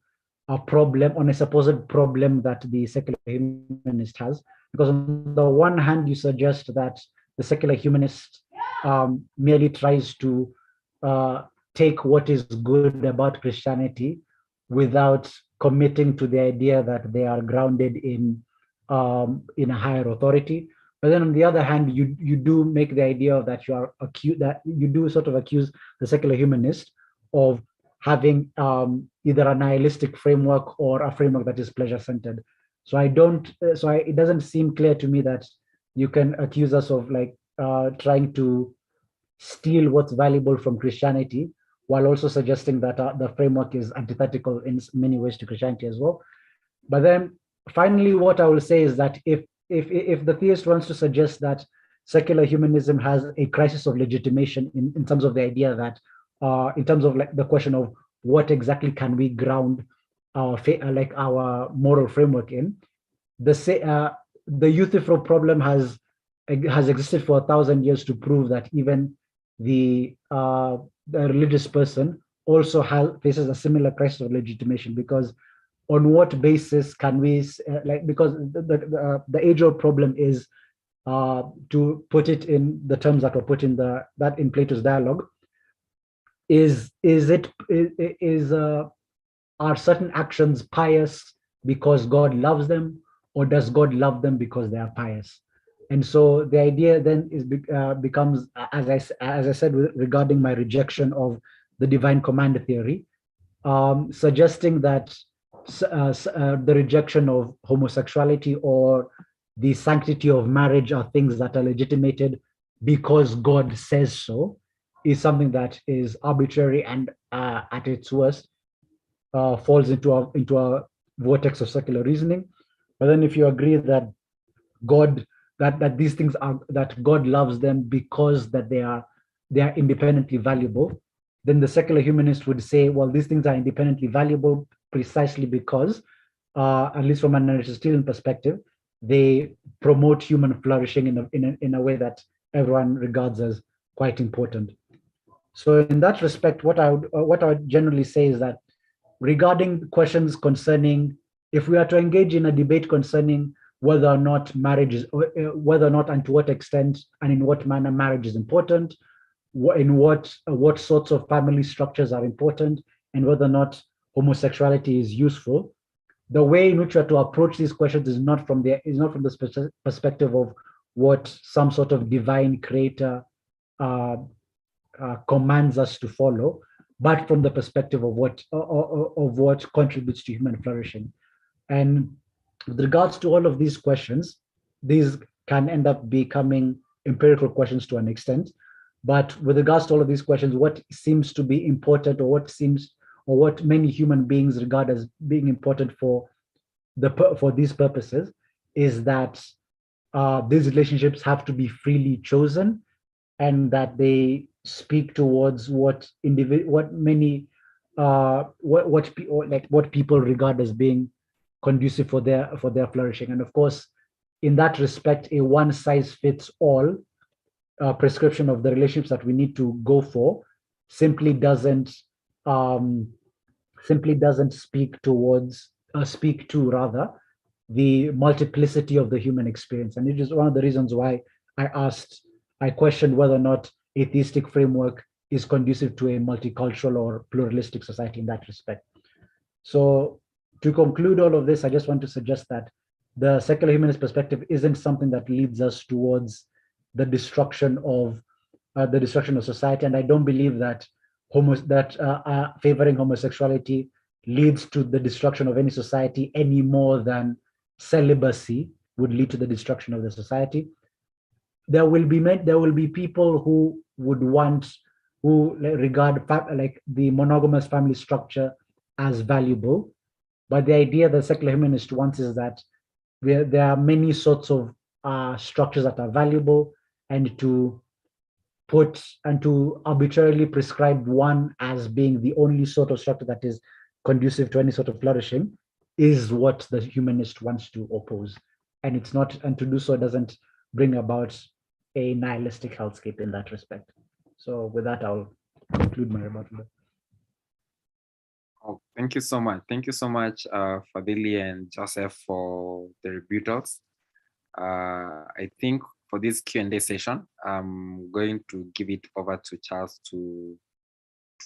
S3: a supposed problem that the secular humanist has, because on the one hand you suggest that the secular humanist merely tries to take what is good about Christianity without committing to the idea that they are grounded in a higher authority. But then on the other hand, you do make the idea that you do sort of accuse the secular humanist of having either a nihilistic framework or a framework that is pleasure-centered. So it doesn't seem clear to me that you can accuse us of like trying to steal what's valuable from Christianity, while also suggesting that the framework is antithetical in many ways to Christianity as well. But then finally, what I will say is that if the theist wants to suggest that secular humanism has a crisis of legitimation in terms of the idea that, in terms of like the question of what exactly can we ground our moral framework in, the Euthyphro problem has existed for 1,000 years to prove that even the religious person also faces a similar crisis of legitimation, because on what basis can we because the age-old problem is, to put it in the terms that were put in in Plato's dialogue, are certain actions pious because God loves them, or does God love them because they are pious? And so the idea then becomes, as I said regarding my rejection of the divine command theory, suggesting that the rejection of homosexuality or the sanctity of marriage are things that are legitimated because God says so, is something that is arbitrary and at its worst falls into a vortex of secular reasoning. But then if you agree that that these things are, that God loves them because that they are independently valuable, then the secular humanist would say, well, these things are independently valuable precisely because, at least from an Aristotelian perspective, they promote human flourishing in a way that everyone regards as quite important. So in that respect, what I would generally say is that regarding questions concerning, if we are to engage in a debate concerning whether or not marriage is, whether or not and to what extent and in what manner marriage is important, in what sorts of family structures are important, and whether or not homosexuality is useful, the way in which we are to approach these questions is not from the perspective of what some sort of divine creator commands us to follow, but from the perspective of what contributes to human flourishing. And with regards to all of these questions, these can end up becoming empirical questions to an extent. But with regards to all of these questions, what seems to be important, or what many human beings regard as being important for these purposes, is that these relationships have to be freely chosen, and that they speak towards what people regard as being conducive for their flourishing. And of course, in that respect, a one-size-fits-all prescription of the relationships that we need to go for simply doesn't speak to rather the multiplicity of the human experience. And it is one of the reasons why I questioned whether or not a theistic framework is conducive to a multicultural or pluralistic society in that respect. So to conclude all of this, I just want to suggest that the secular humanist perspective isn't something that leads us towards the destruction of society, and I don't believe that favoring homosexuality leads to the destruction of any society any more than celibacy would lead to the destruction of the society. There will be people who regard the monogamous family structure as valuable, but the idea that secular humanist wants is that there are many sorts of structures that are valuable, and to arbitrarily prescribe one as being the only sort of structure that is conducive to any sort of flourishing is what the humanist wants to oppose. And it's not, and to do so doesn't bring about a nihilistic hellscape in that respect. So with that, I'll conclude my rebuttal.
S5: Oh, thank you so much. Thank you so much, Fadhili and Joseph, for the rebuttals. I think for this Q&A session, I'm going to give it over to Charles to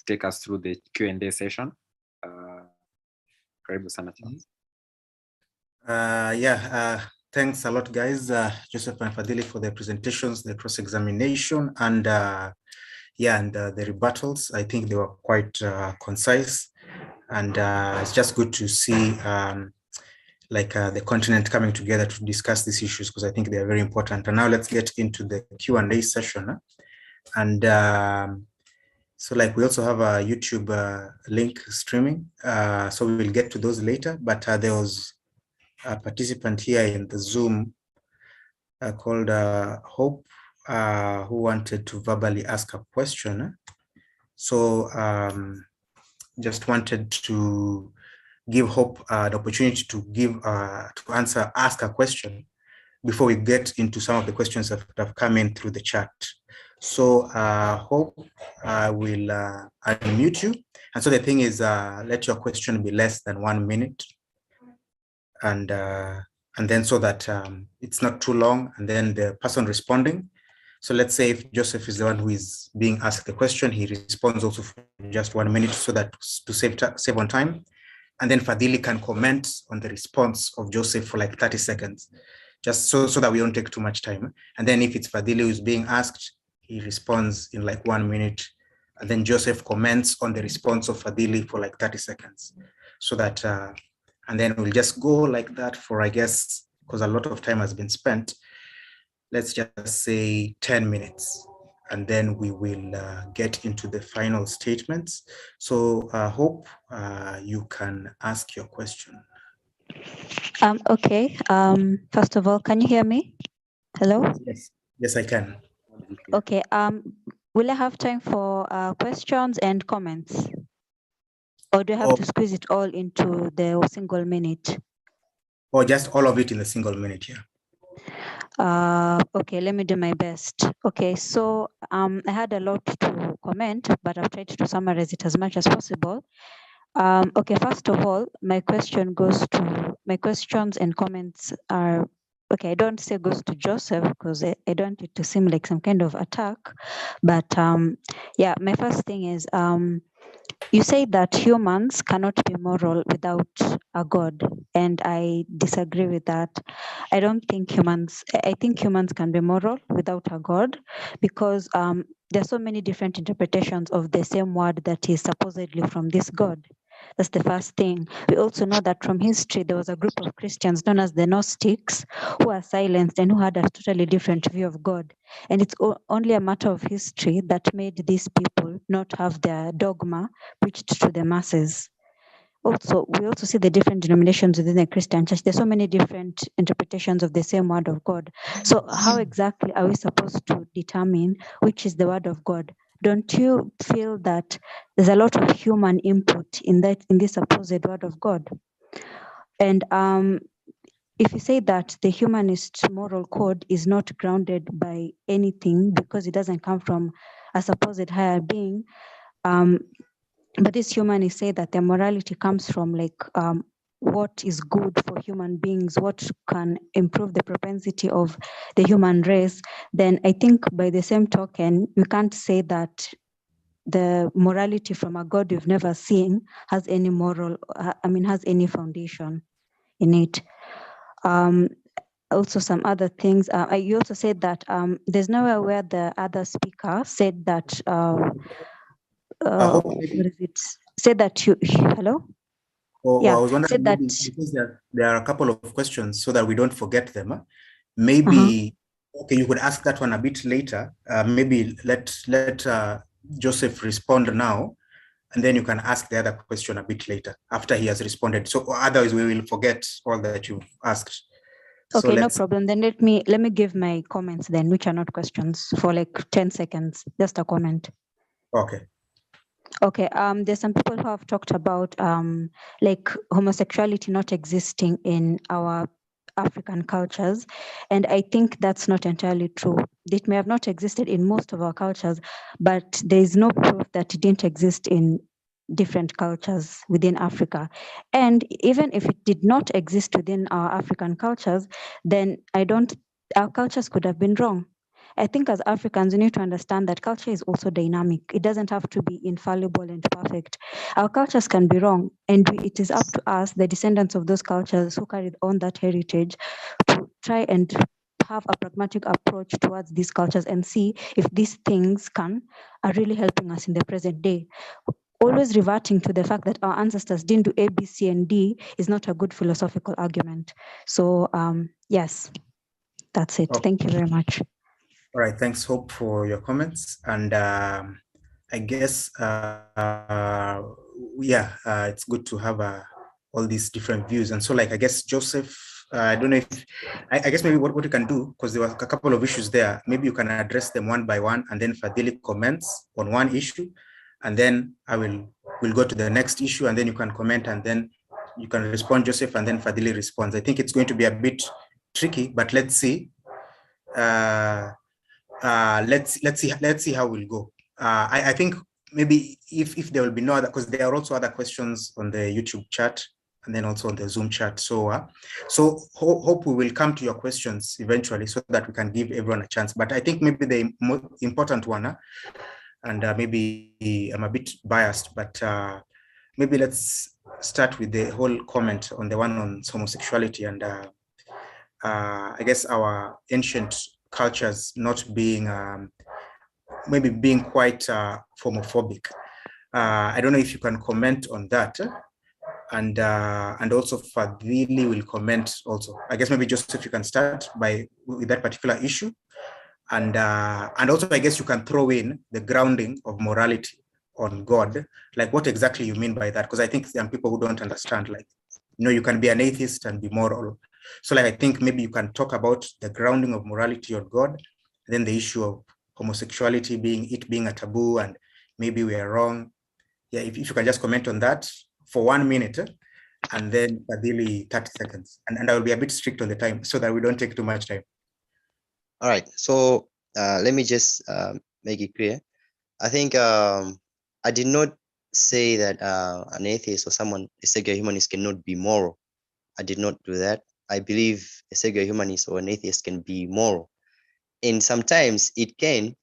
S5: take us through the Q&A session. Karibu sana, Charles.
S2: Thanks a lot, guys, Joseph and Fadhili, for the presentations, the cross-examination, and the rebuttals. I think they were quite concise, and it's just good to see the continent coming together to discuss these issues, because I think they are very important. And now let's get into the Q&A session. And so we also have a YouTube link streaming, so we will get to those later. But there was a participant here in the Zoom called Hope, who wanted to verbally ask a question. So just wanted to give Hope the opportunity to ask a question before we get into some of the questions that have come in through the chat. So Hope, I will unmute you. And so the thing is, let your question be less than 1 minute. And then so that it's not too long, and then the person responding. So let's say if Joseph is the one who is being asked the question, he responds also for just 1 minute, so that to save on time. And then Fadhili can comment on the response of Joseph for 30 seconds, just so that we don't take too much time. And then if it's Fadhili who's being asked, he responds in 1 minute. And then Joseph comments on the response of Fadhili for 30 seconds. So that, and then we'll just go like that for, I guess, because a lot of time has been spent, let's just say 10 minutes. And then we will get into the final statements. So Hope, you can ask your question.
S6: Okay. First of all, can you hear me? Hello?
S2: Yes, I can.
S6: Okay. Will I have time for questions and comments? Or do I have to squeeze it all into the single minute?
S2: Or just all of it in a single minute, yeah.
S6: Okay, let me do my best. Okay, so I had a lot to comment, but I've tried to summarize it as much as possible. Okay, first of all, my questions and comments are, okay, I don't say goes to Joseph because I don't want it to seem like some kind of attack, but yeah, my first thing is, you say that humans cannot be moral without a God, and I disagree with that. I think humans can be moral without a God, because there are so many different interpretations of the same word that is supposedly from this God. That's the first thing. We also know that from history, there was a group of Christians known as the Gnostics who were silenced and who had a totally different view of God. And it's only a matter of history that made these people not have their dogma preached to the masses. Also, we also see the different denominations within the Christian church. There's so many different interpretations of the same word of God. So how exactly are we supposed to determine which is the word of God? Don't you feel that there's a lot of human input in this supposed word of God? And if you say that the humanist moral code is not grounded by anything because it doesn't come from a supposed higher being, but these humanists say that their morality comes from what is good for human beings, what can improve the propensity of the human race, then I think by the same token, you can't say that the morality from a God we've never seen has any has any foundation in it. Also some other things, you also said that there's nowhere where the other speaker said that, what is it? Said that hello?
S2: I was wondering, said that because there are a couple of questions so that we don't forget them. Maybe, okay, you could ask that one a bit later. Maybe let Joseph respond now, and then you can ask the other question a bit later after he has responded. So otherwise we will forget all that you've asked. So
S6: Okay, no problem. Then let me give my comments then, which are not questions, for like 10 seconds. Just a comment.
S2: Okay.
S6: Okay. There's some people who have talked about like homosexuality not existing in our African cultures, and I think that's not entirely true. It may have not existed in most of our cultures, but there is no proof that it didn't exist in different cultures within Africa. And even if it did not exist within our African cultures, then our cultures could have been wrong. I think as Africans, we need to understand that culture is also dynamic. It doesn't have to be infallible and perfect. Our cultures can be wrong, and it is up to us, the descendants of those cultures who carried on that heritage, to try and have a pragmatic approach towards these cultures and see if these things are really helping us in the present day. Always reverting to the fact that our ancestors didn't do A, B, C, and D is not a good philosophical argument. So yes, that's it.
S2: Okay.
S6: Thank you very much.
S2: All right, thanks, Hope, for your comments. And I guess, it's good to have all these different views. And so, like, I guess, Joseph, I don't know if, I guess maybe what you can do, because there were a couple of issues there, maybe you can address them one by one, and then Fadhili comments on one issue, and then we'll go to the next issue, and then you can comment, and then you can respond, Joseph, and then Fadhili responds. I think it's going to be a bit tricky, but let's see. Let's see how we'll go. I think maybe if there will be no other, because there are also other questions on the YouTube chat and then also on the Zoom chat. So hope we will come to your questions eventually so that we can give everyone a chance. But I think maybe the most important one, and maybe I'm a bit biased, but maybe let's start with the whole comment on the one on homosexuality and I guess our ancient cultures not being maybe being quite homophobic. I don't know if you can comment on that, and also Fadhili will comment also. I guess maybe just if you can start with that particular issue, and also I guess you can throw in the grounding of morality on God, like what exactly you mean by that, because I think there are people who don't understand, like, you can be an atheist and be moral. So like, I think maybe you can talk about the grounding of morality on God, and then the issue of homosexuality being a taboo, and maybe we are wrong. Yeah, if you can just comment on that for 1 minute, and then Fadhili 30 seconds. And I will be a bit strict on the time so that we don't take too much time.
S4: All right, so let me just make it clear. I think I did not say that an atheist or a secular humanist cannot be moral. I did not do that. I believe a secular humanist or an atheist can be moral. And sometimes it can,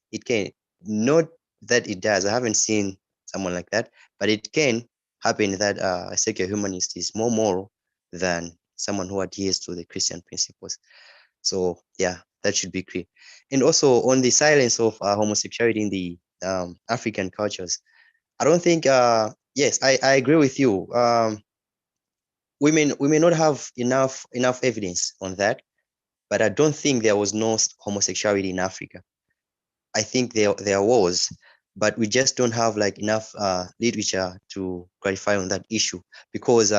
S4: not that it does. I haven't seen someone like that, but it can happen that a secular humanist is more moral than someone who adheres to the Christian principles. So yeah, that should be clear. And also on the silence of homosexuality in the African cultures, I don't think, yes, I agree with you. We may not have enough evidence on that, but I don't think there was no homosexuality in Africa. I think there was, but we just don't have like enough literature to clarify on that issue, because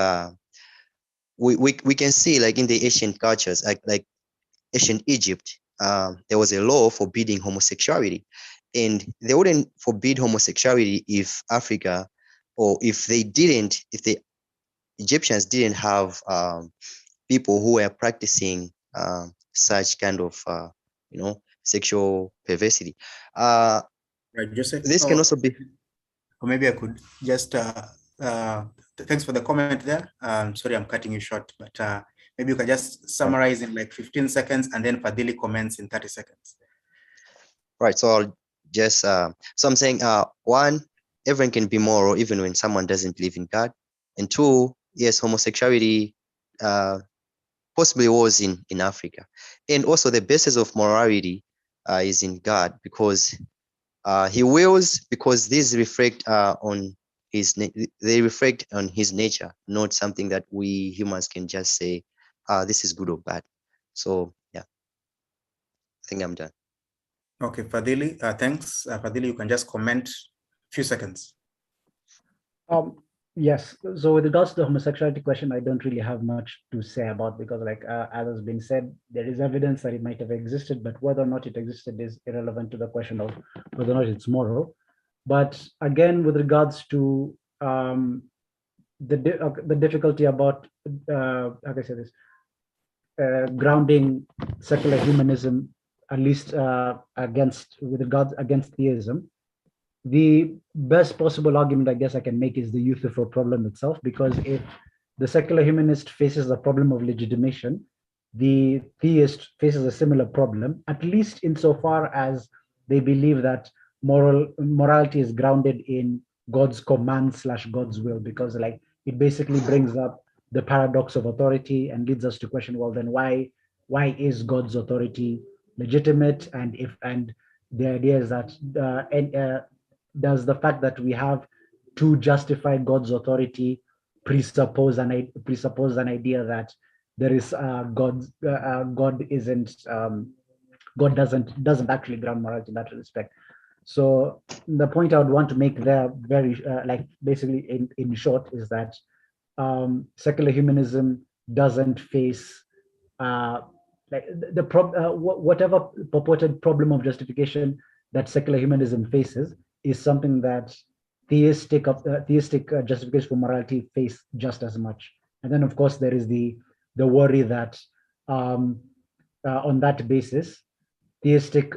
S4: we can see like in the ancient cultures, like ancient Egypt, there was a law forbidding homosexuality, and they wouldn't forbid homosexuality if Africa, or if the Egyptians didn't have people who were practicing such kind of sexual perversity.
S2: Right, Joseph.
S4: This can also be.
S2: Or maybe I could just thanks for the comment there. Sorry, I'm cutting you short, but maybe you can just summarize in like 15 seconds, and then Fadhili comments in 30 seconds.
S4: Right. So I'll just so I'm saying one, everyone can be moral even when someone doesn't believe in God, and two, yes, homosexuality possibly was in Africa, and also the basis of morality is in God, because he wills, because these reflect on they reflect on his nature, not something that we humans can just say this is good or bad. So yeah, I think I'm done.
S2: Okay, Fadhili, thanks. Fadhili, you can just comment a few seconds.
S3: Yes. So with regards to the homosexuality question, I don't really have much to say about, because like as has been said, there is evidence that it might have existed, but whether or not it existed is irrelevant to the question of whether or not it's moral. But again, with regards to the difficulty about how can I say this, grounding secular humanism, at least against with regards against theism, the best possible argument I guess I can make is the Euthyphro problem itself, because if the secular humanist faces the problem of legitimation, the theist faces a similar problem, at least insofar as they believe that morality is grounded in God's command / God's will, because like it basically brings up the paradox of authority and leads us to question, well, then why is God's authority legitimate? And the idea is that does the fact that we have to justify God's authority presuppose an idea that there is God isn't God doesn't actually ground morality in that respect. So the point I would want to make there, very like basically in short, is that secular humanism doesn't face like whatever purported problem of justification that secular humanism faces is something that theistic justification for morality face just as much. And then of course there is the worry that on that basis theistic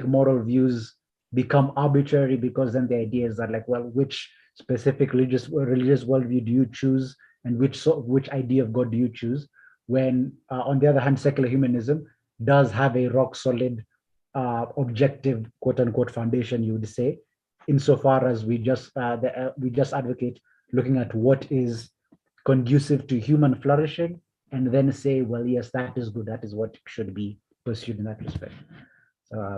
S3: moral views become arbitrary, because then the idea is that like, well, which specific religious worldview do you choose, and which idea of God do you choose, when on the other hand secular humanism does have a rock solid objective quote unquote foundation, you would say, insofar as we just advocate looking at what is conducive to human flourishing, and then say, well, yes, that is good, that is what should be pursued in that respect.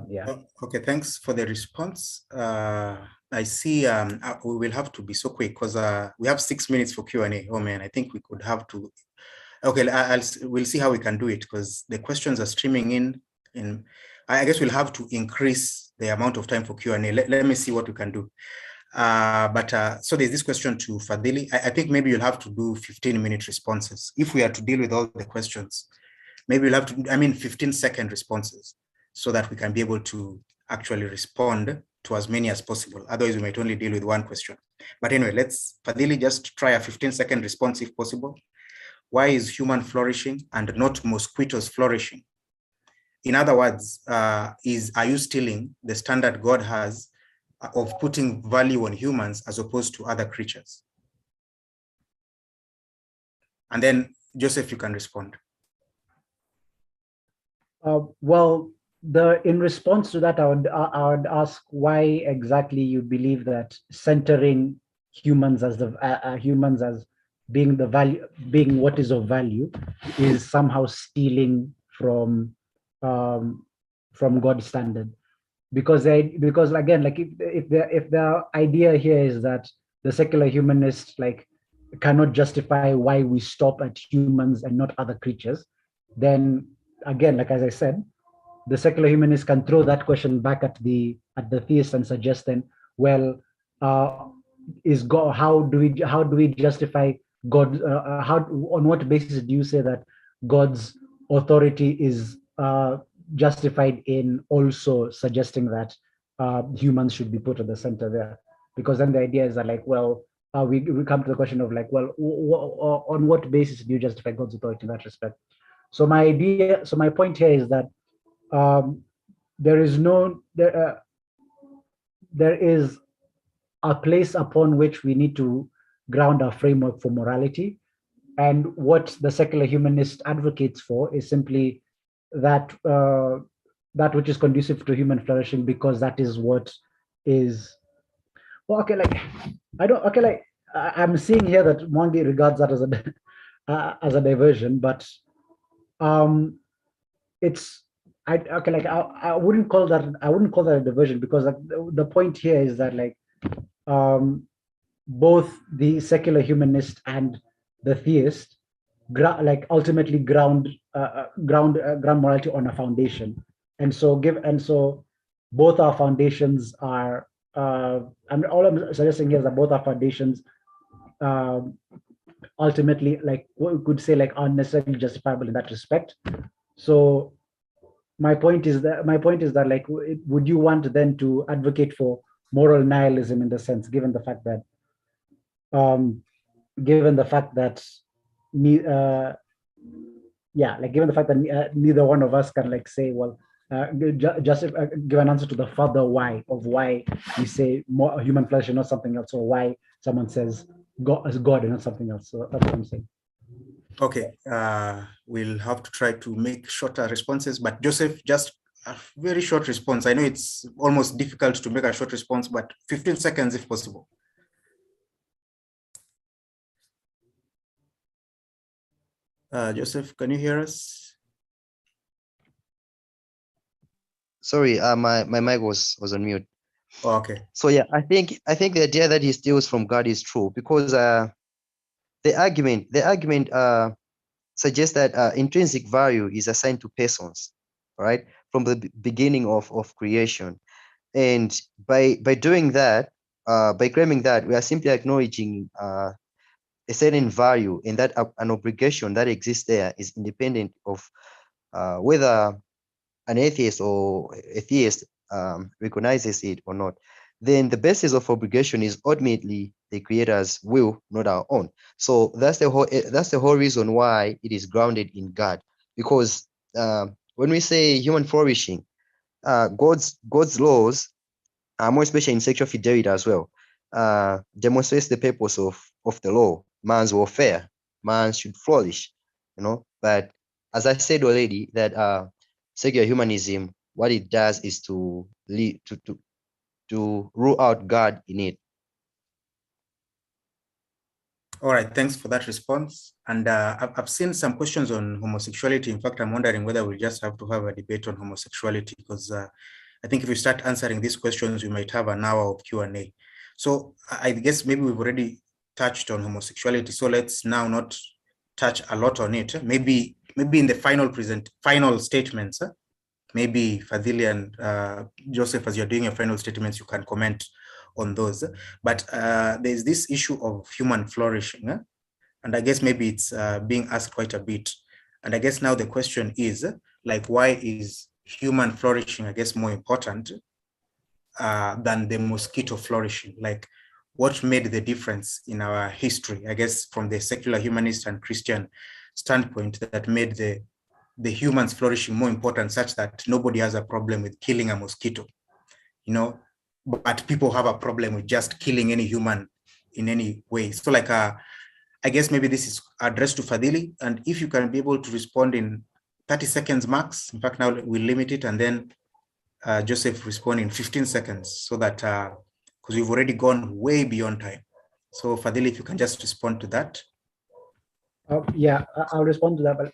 S3: Yeah.
S2: Okay, thanks for the response. I see we will have to be so quick because we have 6 minutes for Q&A. Oh man, I think we could have to. Okay, we'll see how we can do it, because the questions are streaming in. I guess we'll have to increase the amount of time for Q&A. Let me see what we can do. So there's this question to Fadhili. I think maybe you'll have to do 15-minute responses. If we are to deal with all the questions, maybe we'll have to, 15-second responses, so that we can be able to actually respond to as many as possible. Otherwise, we might only deal with one question. But anyway, let's, Fadhili, just try a 15-second response if possible. Why is human flourishing and not mosquitoes flourishing? In other words, are you stealing the standard God has of putting value on humans as opposed to other creatures? And then, Joseph, you can respond.
S3: Well, in response to that, I would ask why exactly you believe that centering humans as humans as being the value, being what is of value, is somehow stealing from God's standard. Because again, like if the idea here is that the secular humanist like cannot justify why we stop at humans and not other creatures, then again, like as I said, the secular humanist can throw that question back at the theist and suggest then, well, is God? How do we justify God? On what basis do you say that God's authority is justified in also suggesting that humans should be put at the center there? Because then the idea is that like, well, we come to the question of like, well, on what basis do you justify God's authority in that respect? So my point here is that there is a place upon which we need to ground our framework for morality, and what the secular humanist advocates for is simply that that which is conducive to human flourishing, because that is what is. Well, okay, like I'm seeing here that Mwangi regards that as a diversion, but it's I wouldn't call that a diversion, because the point here is that like both the secular humanist and the theist ultimately ground morality on a foundation, and so both our foundations are and all I'm suggesting here is that both our foundations ultimately, like we could say, like unnecessarily justifiable in that respect. So my point is that like, would you want then to advocate for moral nihilism in the sense, given the fact that um, given the fact that given the fact that neither one of us can like say, well, just give an answer to the further why of why we say more human flesh and not something else, or why someone says God as God and not something else. So that's what I'm saying.
S2: Okay, we'll have to try to make shorter responses, but Joseph, just a very short response. I know it's almost difficult to make a short response, but 15 seconds if possible. Joseph, can you hear us?
S4: Sorry, my mic was on mute.
S2: Oh, okay.
S4: So yeah, I think the idea that he steals from God is true, because the argument suggests that intrinsic value is assigned to persons, right, from the beginning of creation, and by doing that, by claiming that, we are simply acknowledging a certain value, and that an obligation that exists there is independent of whether an atheist or a theist recognizes it or not. Then the basis of obligation is ultimately the creator's will, not our own. So that's the whole reason why it is grounded in God. Because when we say human flourishing, God's laws, more especially in sexual fidelity as well, demonstrates the purpose of the law. Man's welfare, man should flourish, But as I said already, that secular humanism, what it does is to lead to rule out God in it.
S2: All right, thanks for that response. And I've seen some questions on homosexuality. In fact, I'm wondering whether we just have to have a debate on homosexuality, because I think if we start answering these questions, we might have an hour of Q&A. So I guess maybe we've already touched on homosexuality. So let's now not touch a lot on it. Maybe in the final statements, maybe Fadhili and Joseph, as you're doing your final statements, you can comment on those. But there's this issue of human flourishing, and I guess maybe it's being asked quite a bit. And I guess now the question is, like, why is human flourishing, I guess, more important than the mosquito flourishing? Like, what made the difference in our history, I guess, from the secular humanist and Christian standpoint, that made the humans flourishing more important, such that nobody has a problem with killing a mosquito, but people have a problem with just killing any human in any way. So like, I guess maybe this is addressed to Fadhili, and if you can be able to respond in 30 seconds max, in fact, now we'll limit it, and then Joseph respond in 15 seconds, so that, because we've already gone way beyond time. So Fadhili, if you can just respond to that.
S3: Yeah, I'll respond to that. But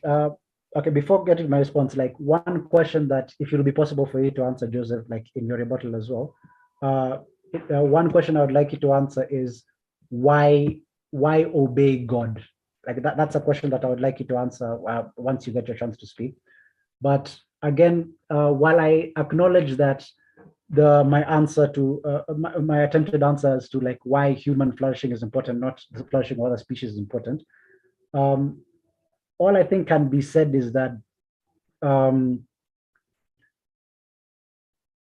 S3: okay, before getting my response, like one question that, if it will be possible for you to answer, Joseph, like in your rebuttal as well, one question I would like you to answer is why obey God? Like that's a question that I would like you to answer once you get your chance to speak. But again, while I acknowledge that my answer to my attempted answer as to like why human flourishing is important, not the flourishing of other species is important, all I think can be said is that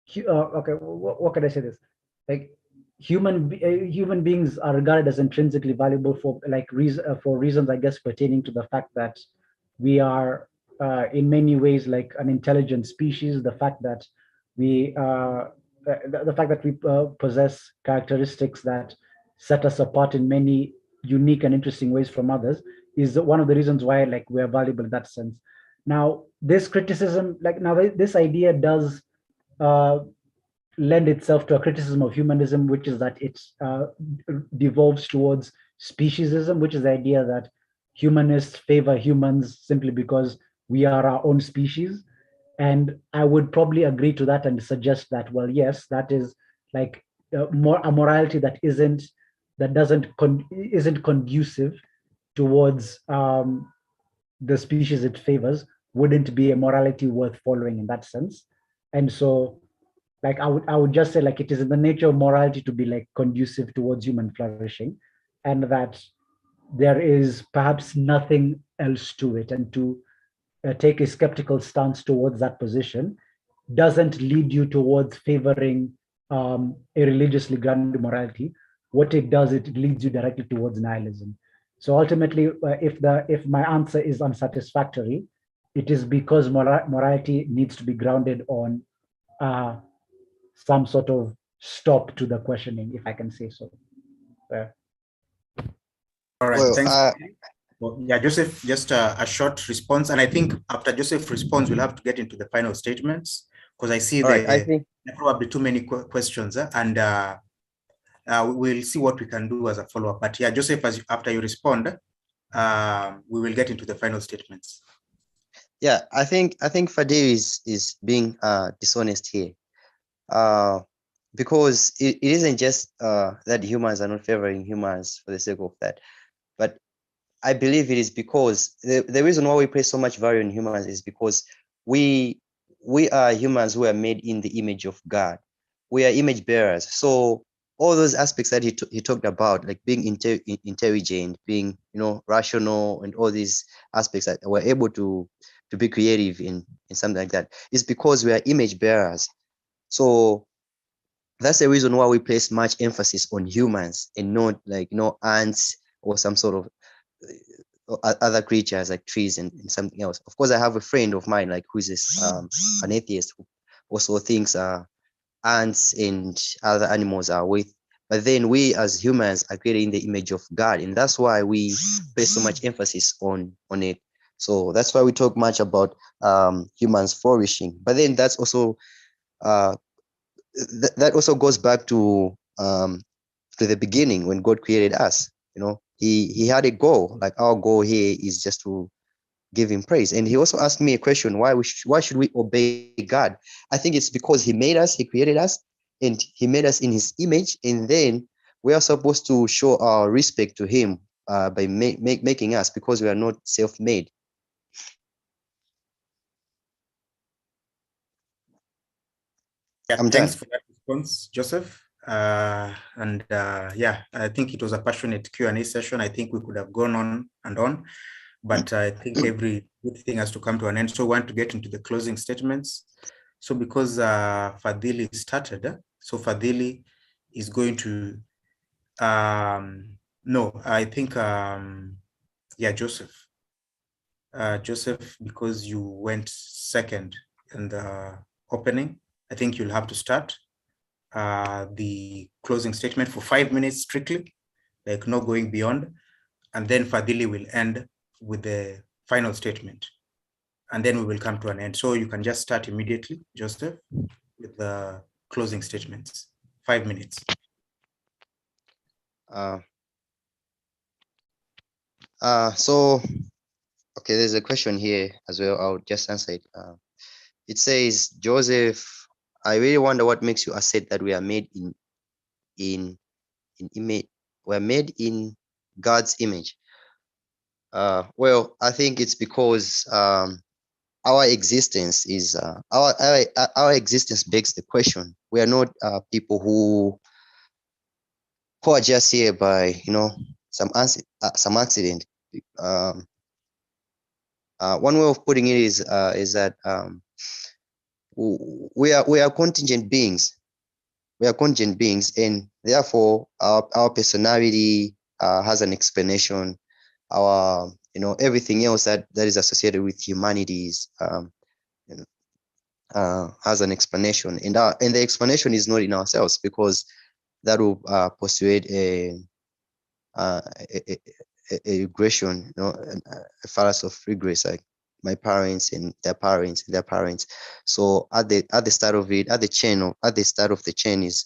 S3: okay, what can I say this? Like human beings are regarded as intrinsically valuable for reasons, I guess, pertaining to the fact that we are in many ways like an intelligent species. The fact that we possess characteristics that set us apart in many unique and interesting ways from others is one of the reasons why like we are valuable in that sense. Now, this criticism, this idea does lend itself to a criticism of humanism, which is that it devolves towards speciesism, which is the idea that humanists favor humans simply because we are our own species. And I would probably agree to that and suggest that, well, yes, that is like a morality that isn't conducive towards the species it favors, wouldn't be a morality worth following in that sense. And so like I would just say, like, it is in the nature of morality to be like conducive towards human flourishing. and that there is perhaps nothing else to it, and to take a skeptical stance towards that position doesn't lead you towards favoring a religiously grounded morality. What it does, it leads you directly towards nihilism. So ultimately, if my answer is unsatisfactory, it is because morality needs to be grounded on some sort of stop to the questioning, if I can say so.
S2: All right,
S4: Well,
S2: thanks. Well, yeah, Joseph, just a short response. And I think after Joseph responds, we'll have to get into the final statements, because I see there are probably too many questions, and we'll see what we can do as a follow-up. But yeah, Joseph, after you respond, we will get into the final statements.
S4: Yeah, I think Fadil is being dishonest here, because it isn't just that humans are not favoring humans for the sake of that, but I believe it is because the reason why we place so much value in humans is because we are humans who are made in the image of God. We are image bearers. So all those aspects that he talked about, like being intelligent, being rational, and all these aspects that we're able to be creative in something like that, is because we are image bearers. So that's the reason why we place much emphasis on humans and not like ants or some sort of other creatures like trees and something else. Of course, I have a friend of mine like who's an atheist who also thinks ants and other animals are with. But then we as humans are created in the image of God, and that's why we place so much emphasis on it. So that's why we talk much about humans flourishing. But then that's also that also goes back to the beginning when God created us. He had a goal. Like our goal here is just to give him praise. And he also asked me a question: why should we obey God? I think it's because he made us, he created us, and he made us in his image. And then we are supposed to show our respect to him by making us, because we are not self-made.
S2: Yeah,
S4: I'm
S2: thanks
S4: done.
S2: for that response, Joseph. Yeah, I think it was a passionate Q&A session. I think we could have gone on and on, but I think every good thing has to come to an end. So I want to get into the closing statements. So because Fadhili started, so Fadhili is going to, no, I think, yeah, Joseph. Joseph, because you went second in the opening, I think you'll have to start the closing statement for 5 minutes strictly, like no going beyond. And then Fadhili will end with the final statement. And then we will come to an end. So you can just start immediately, Joseph, with the closing statements. 5 minutes.
S4: So, okay, there's a question here as well. I'll just answer it. It says, Joseph, I really wonder what makes you assert that we are made in image. We're made in God's image. Well, I think it's because our existence is our existence begs the question. We are not people who are just here by some accident. One way of putting it is that we are contingent beings. We are contingent beings, and therefore our personality has an explanation. Our everything else that is associated with humanity has an explanation, and the explanation is not in ourselves, because that will persuade a regression, a fallacy of regress, like my parents and their parents and their parents. So at the start of it, at the start of the chain is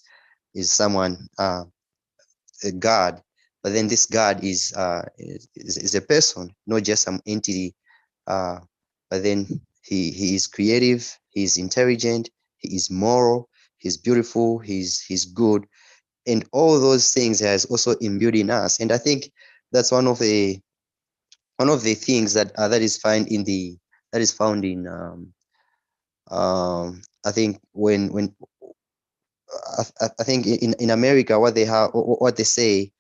S4: someone, a God, but then this God is a person, not just some entity. But then he is creative, he is intelligent, he is moral, he's beautiful, he's good, and all those things has also imbued in us. And I think that's one of the things that is found in I think when I think in America, what they say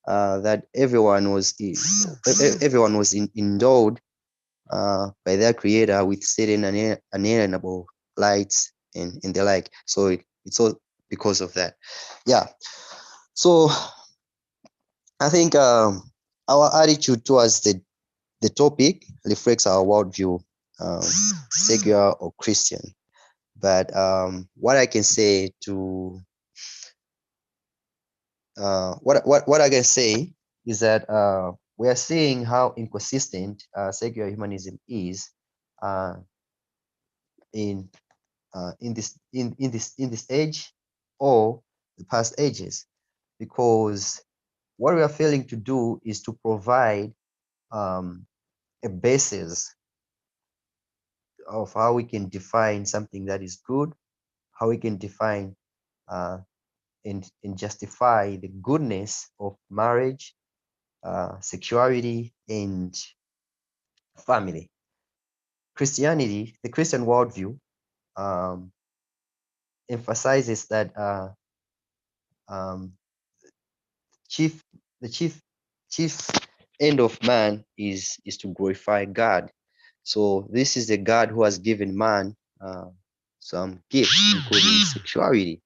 S4: that everyone was endowed by their creator with certain unalienable rights and the like. So it's all because of that. Yeah. So I think our attitude towards the topic reflects our worldview, secular or Christian. But what I can say to what I can say is that we are seeing how inconsistent secular humanism is uh, in this age or the past ages, because what we are failing to do is to provide a basis of how we can define something that is good, how we can define uh, and justify the goodness of marriage, sexuality, and family. Christianity, the Christian worldview, um, emphasizes that um, chief the chief end of man is to glorify God. So this is the God who has given man some gifts, including sexuality,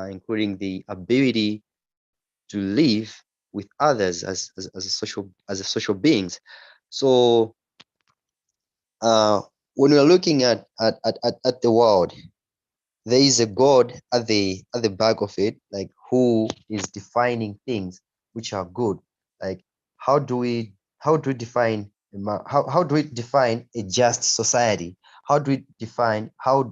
S4: including the ability to live with others as a social beings. So when we're looking at the world, there is a God at the back of it, like who is defining things which are good. Like how do we define how do we define a just society? How do we define a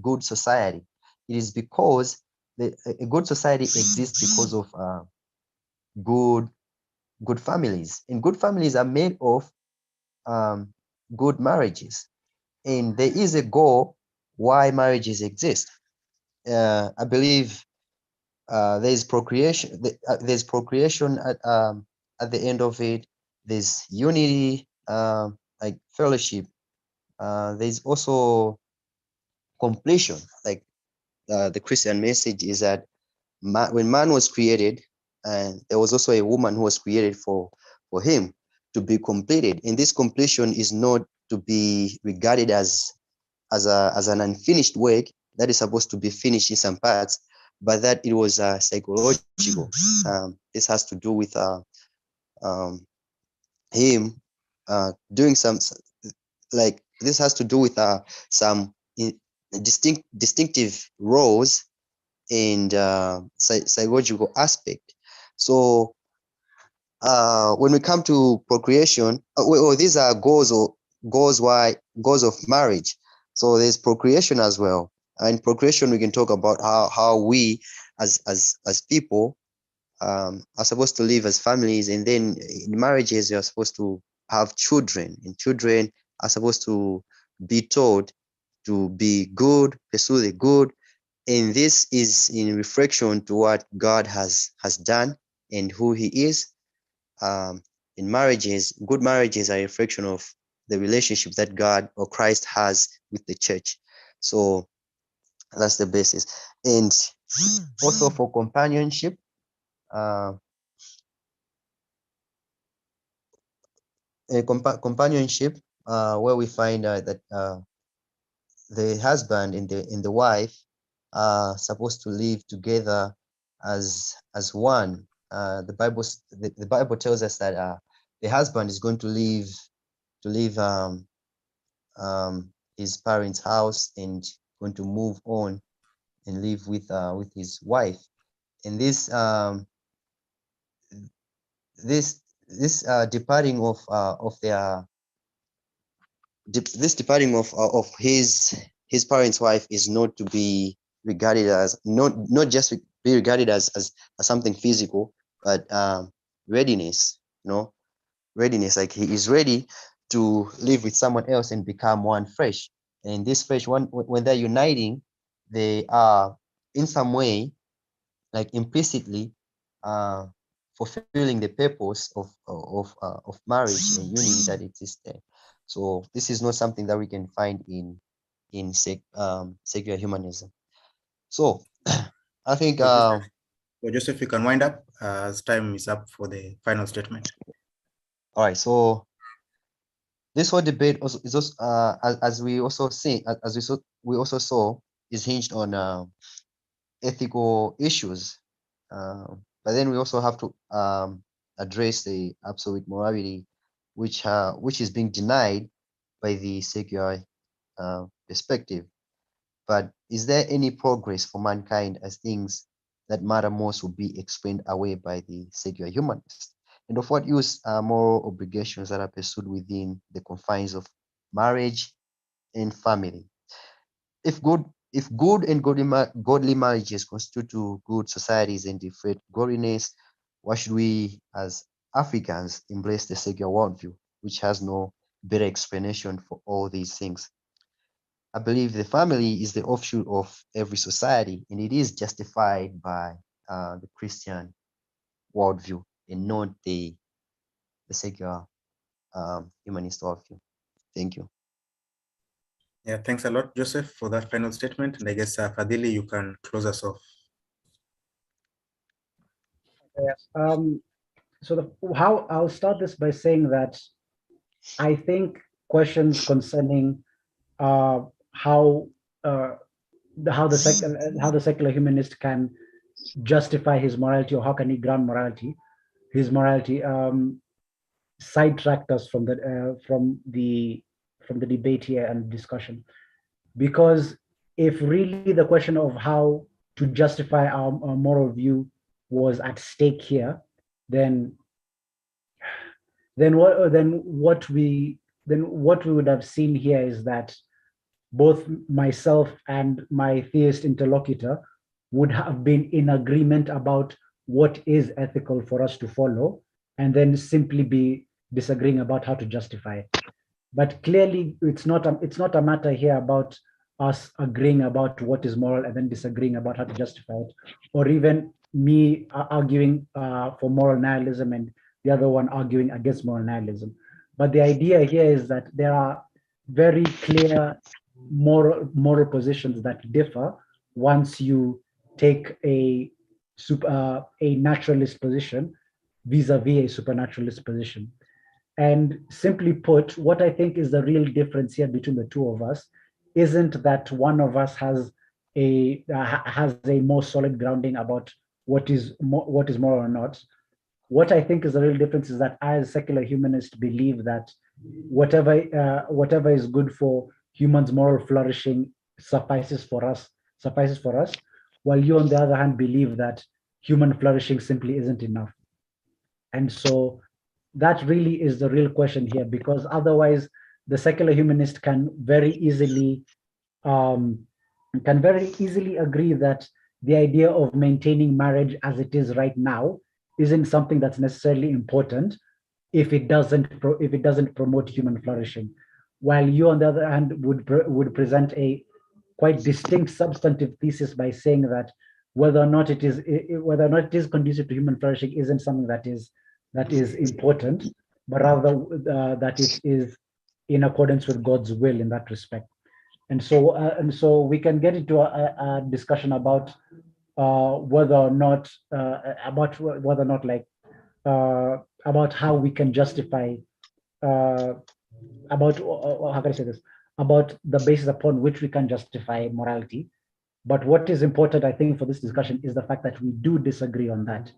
S4: good society? It is because a good society exists because of good families, and good families are made of um, good marriages, and there is a goal why marriages exist. I believe there's procreation. There's procreation at the end of it. There's unity, like fellowship. There's also completion. Like the Christian message is that when man was created, and there was also a woman who was created for him to be completed. And this completion is not to be regarded as an unfinished work that is supposed to be finished in some parts, but that it was psychological. This has to do with um, him doing some, like this has to do with some distinctive roles and psychological aspect. So when we come to procreation, these are goals of marriage. So there's procreation as well. And procreation, we can talk about how we as people are supposed to live as families, and then in marriages you are supposed to have children, and children are supposed to be taught to be good, pursue the good, and this is in reflection to what God has done and who He is. In marriages, good marriages are a reflection of the relationship that God or Christ has with the church. So that's the basis. And also for companionship, uh, companionship, where we find that the husband and the wife are supposed to live together as one. The Bible tells us that the husband is going to leave his parents' house and going to move on and live with his wife. And this departing of their this departing of his parents' wife is not to be regarded as not just be regarded as something physical, but readiness. Readiness, like he is ready to live with someone else and become one fresh. And this fresh one, when they're uniting, they are in some way, like implicitly, fulfilling the purpose of marriage and unity that exists there. So this is not something that we can find in secular humanism. So I think
S2: So Joseph, you can wind up as time is up for the final statement.
S4: All right, so this whole debate also is also, as we also see, we also saw, is hinged on ethical issues. But then we also have to address the absolute morality, which is being denied by the secular perspective. But is there any progress for mankind as things that matter most will be explained away by the secular humanists? And of what use are moral obligations that are pursued within the confines of marriage and family? If good and godly marriages constitute to good societies and defeat godliness, why should we as Africans embrace the secular worldview, which has no better explanation for all these things? I believe the family is the offshoot of every society, and it is justified by the Christian worldview and not the secular humanist worldview. Thank you.
S2: Yeah, thanks a lot, Joseph, for that final statement. And I guess, Fadhili, you can close us off.
S3: Yes. So how I'll start this by saying that I think questions concerning how the secular humanist can justify his morality, or how can he ground his morality, sidetracked us from the debate here and discussion. Because if really the question of how to justify our moral view was at stake here, then what we would have seen here is that both myself and my theist interlocutor would have been in agreement about what is ethical for us to follow, and then simply be disagreeing about how to justify it. But clearly, it's not a matter here about us agreeing about what is moral and then disagreeing about how to justify it, or even me arguing for moral nihilism and the other one arguing against moral nihilism. But the idea here is that there are very clear moral positions that differ once you take a naturalist position vis-a-vis a supernaturalist position. And simply put, what I think is the real difference here between the two of us isn't that one of us has a more solid grounding about what is moral or not. What I think is the real difference is that I, as a secular humanist, believe that whatever is good for humans' moral flourishing suffices for us, while you, on the other hand, believe that human flourishing simply isn't enough. And so that really is the real question here, because otherwise the secular humanist can very easily agree that the idea of maintaining marriage as it is right now isn't something that's necessarily important if it doesn't promote human flourishing, while you, on the other hand, would present a quite distinct substantive thesis by saying that whether or not it is conducive to human flourishing isn't something that is important, but rather that it is in accordance with God's will in that respect. And so we can get into a discussion about whether or not about how we can justify about how can I say this, about the basis upon which we can justify morality. But what is important, I think, for this discussion is the fact that we do disagree on that.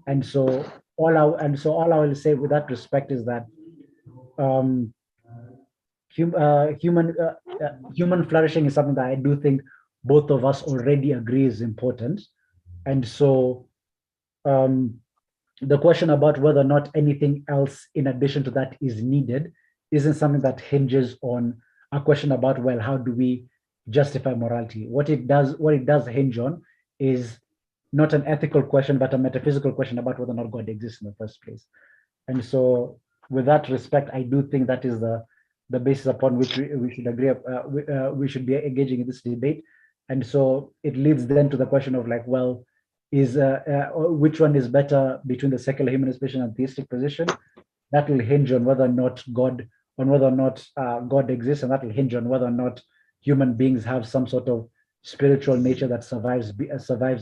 S3: And so all I will say with that respect is that human flourishing is something that I do think both of us already agree is important. And so the question about whether or not anything else in addition to that is needed isn't something that hinges on a question about, well, how do we justify morality? What it does hinge on is not an ethical question, but a metaphysical question about whether or not God exists in the first place. And so with that respect, I do think that is the basis upon which we should agree, we should be engaging in this debate. And so it leads then to the question of, like, well, is which one is better between the secular humanist position and theistic position? That will hinge on whether or not God exists, and that will hinge on whether or not human beings have some sort of spiritual nature that survives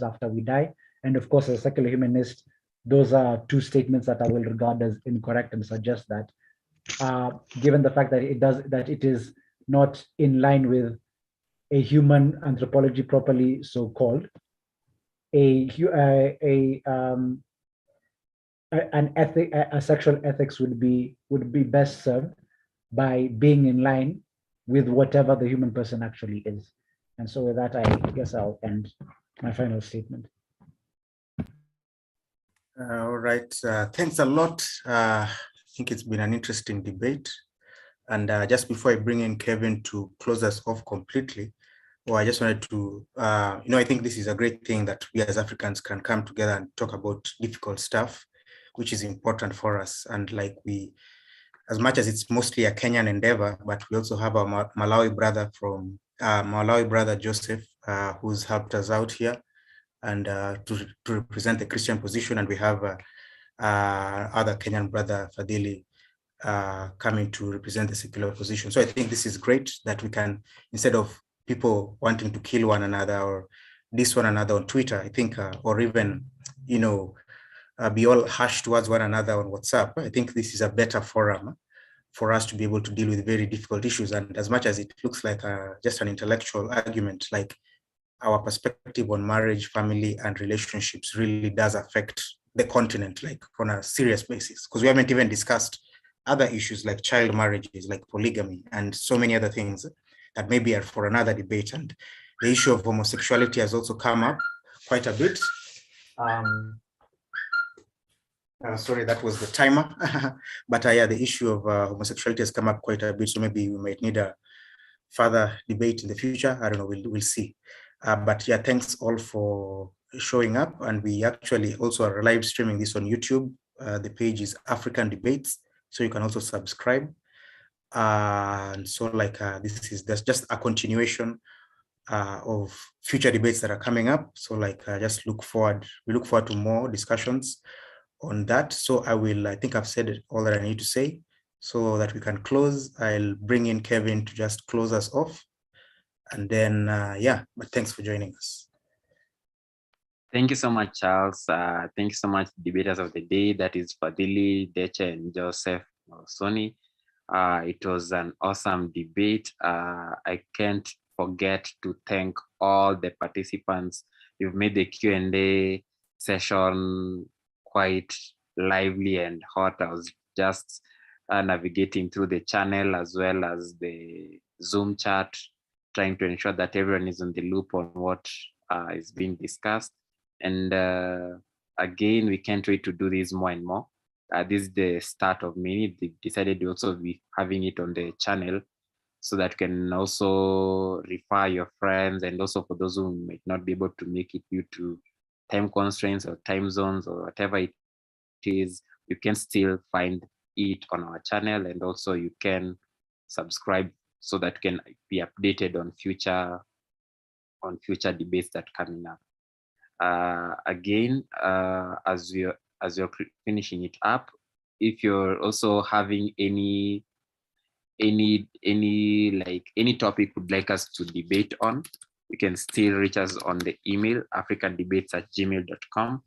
S3: after we die, And of course, as a secular humanist, those are two statements that I will regard as incorrect and suggest that, given the fact that it is not in line with a human anthropology properly so called, a sexual ethics would be best served by being in line with whatever the human person actually is. And so with that, I guess I'll end my final statement.
S2: All right, thanks a lot. I think it's been an interesting debate. And just before I bring in Kevin to close us off completely, I just wanted to, I think this is a great thing that we as Africans can come together and talk about difficult stuff, which is important for us. And like as much as it's mostly a Kenyan endeavor, but we also have our Malawi brother Joseph, who's helped us out here and to represent the Christian position. And we have other Kenyan brother Fadhili coming to represent the secular position. So I think this is great that we can, instead of people wanting to kill one another or diss one another on Twitter, I think, or even, be all harsh towards one another on WhatsApp, I think this is a better forum for us to be able to deal with very difficult issues. And as much as it looks like just an intellectual argument, like our perspective on marriage, family, and relationships really does affect the continent, like on a serious basis, because we haven't even discussed other issues like child marriages, like polygamy, and so many other things that maybe are for another debate. And the issue of homosexuality has also come up quite a bit. Sorry, that was the timer. But yeah, the issue of homosexuality has come up quite a bit. So maybe we might need a further debate in the future. I don't know, we'll see. But yeah, thanks all for showing up. And we actually also are live streaming this on YouTube. The page is African Debates, so you can also subscribe. And so this is just a continuation of future debates that are coming up. So just we look forward to more discussions on that. So I think I've said all that I need to say so that we can close. I'll bring in Kevin to just close us off. And then, but thanks for joining us.
S5: Thank you so much, Charles. Thank you so much, debaters of the day. That is Fadhili, Deche, and Joseph Soni. It was an awesome debate. I can't forget to thank all the participants. You've made the Q&A session quite lively and hot. I was just navigating through the channel as well as the Zoom chat, trying to ensure that everyone is on the loop on what is being discussed. And again, we can't wait to do this more and more. This is the start of many. They decided to also be having it on the channel so that you can also refer your friends, and also for those who might not be able to make it due to time constraints or time zones or whatever it is, you can still find it on our channel, and also you can subscribe so that you can be updated on future debates that are coming up. Again, as you're finishing it up, if you're also having any topic you'd like us to debate on, you can still reach us on the email africandebates@gmail.com.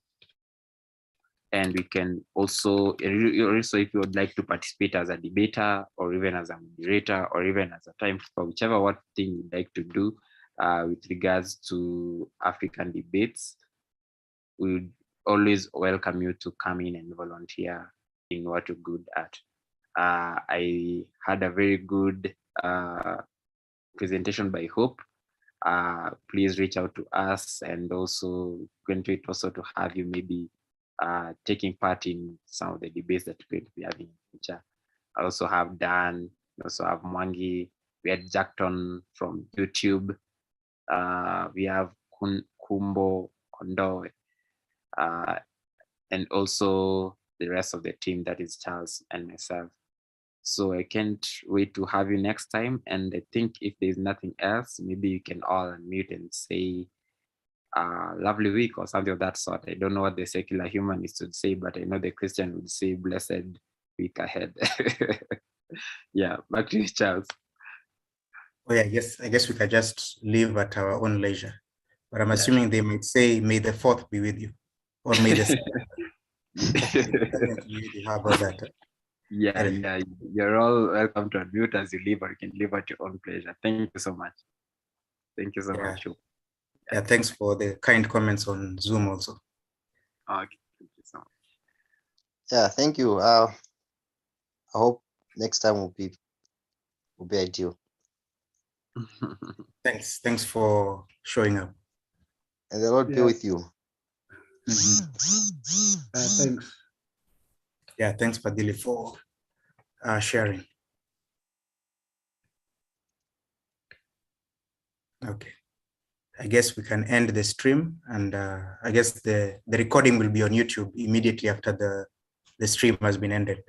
S5: And we can also if you would like to participate as a debater, or even as a moderator, or even as a timekeeper, whichever thing you'd like to do with regards to African debates, we would always welcome you to come in and volunteer in what you're good at. I had a very good presentation by Hope. Please reach out to us, and also going to also to have you maybe taking part in some of the debates that we're going to be having in the future. I also have Dan, I also have Mwangi, we had Jackton from YouTube, we have Kumbo Kondoe, and also the rest of the team, that is Charles and myself. So I can't wait to have you next time. And I think if there's nothing else, maybe you can all unmute and say lovely week or something of that sort. I don't know what the secular humanist would say, but I know the Christian would say blessed week ahead. Yeah, back to you, Charles.
S2: Oh yeah, yes, I guess we can just live at our own leisure. But I'm assuming they might say, may the 4th be with you. or may the how about that?
S5: Yeah, you're all welcome to unmute as you leave, or you can leave at your own pleasure. Thank you so much. Thank you so much.
S2: Yeah, thanks for the kind comments on Zoom also.
S5: Okay, thank you so much.
S4: Yeah, thank you. I hope next time will be ideal.
S2: Thanks for showing up.
S4: And the Lord be with you.
S3: Thanks.
S2: Yeah, thanks, Padili, for sharing. Okay, I guess we can end the stream, and I guess the recording will be on YouTube immediately after the stream has been ended.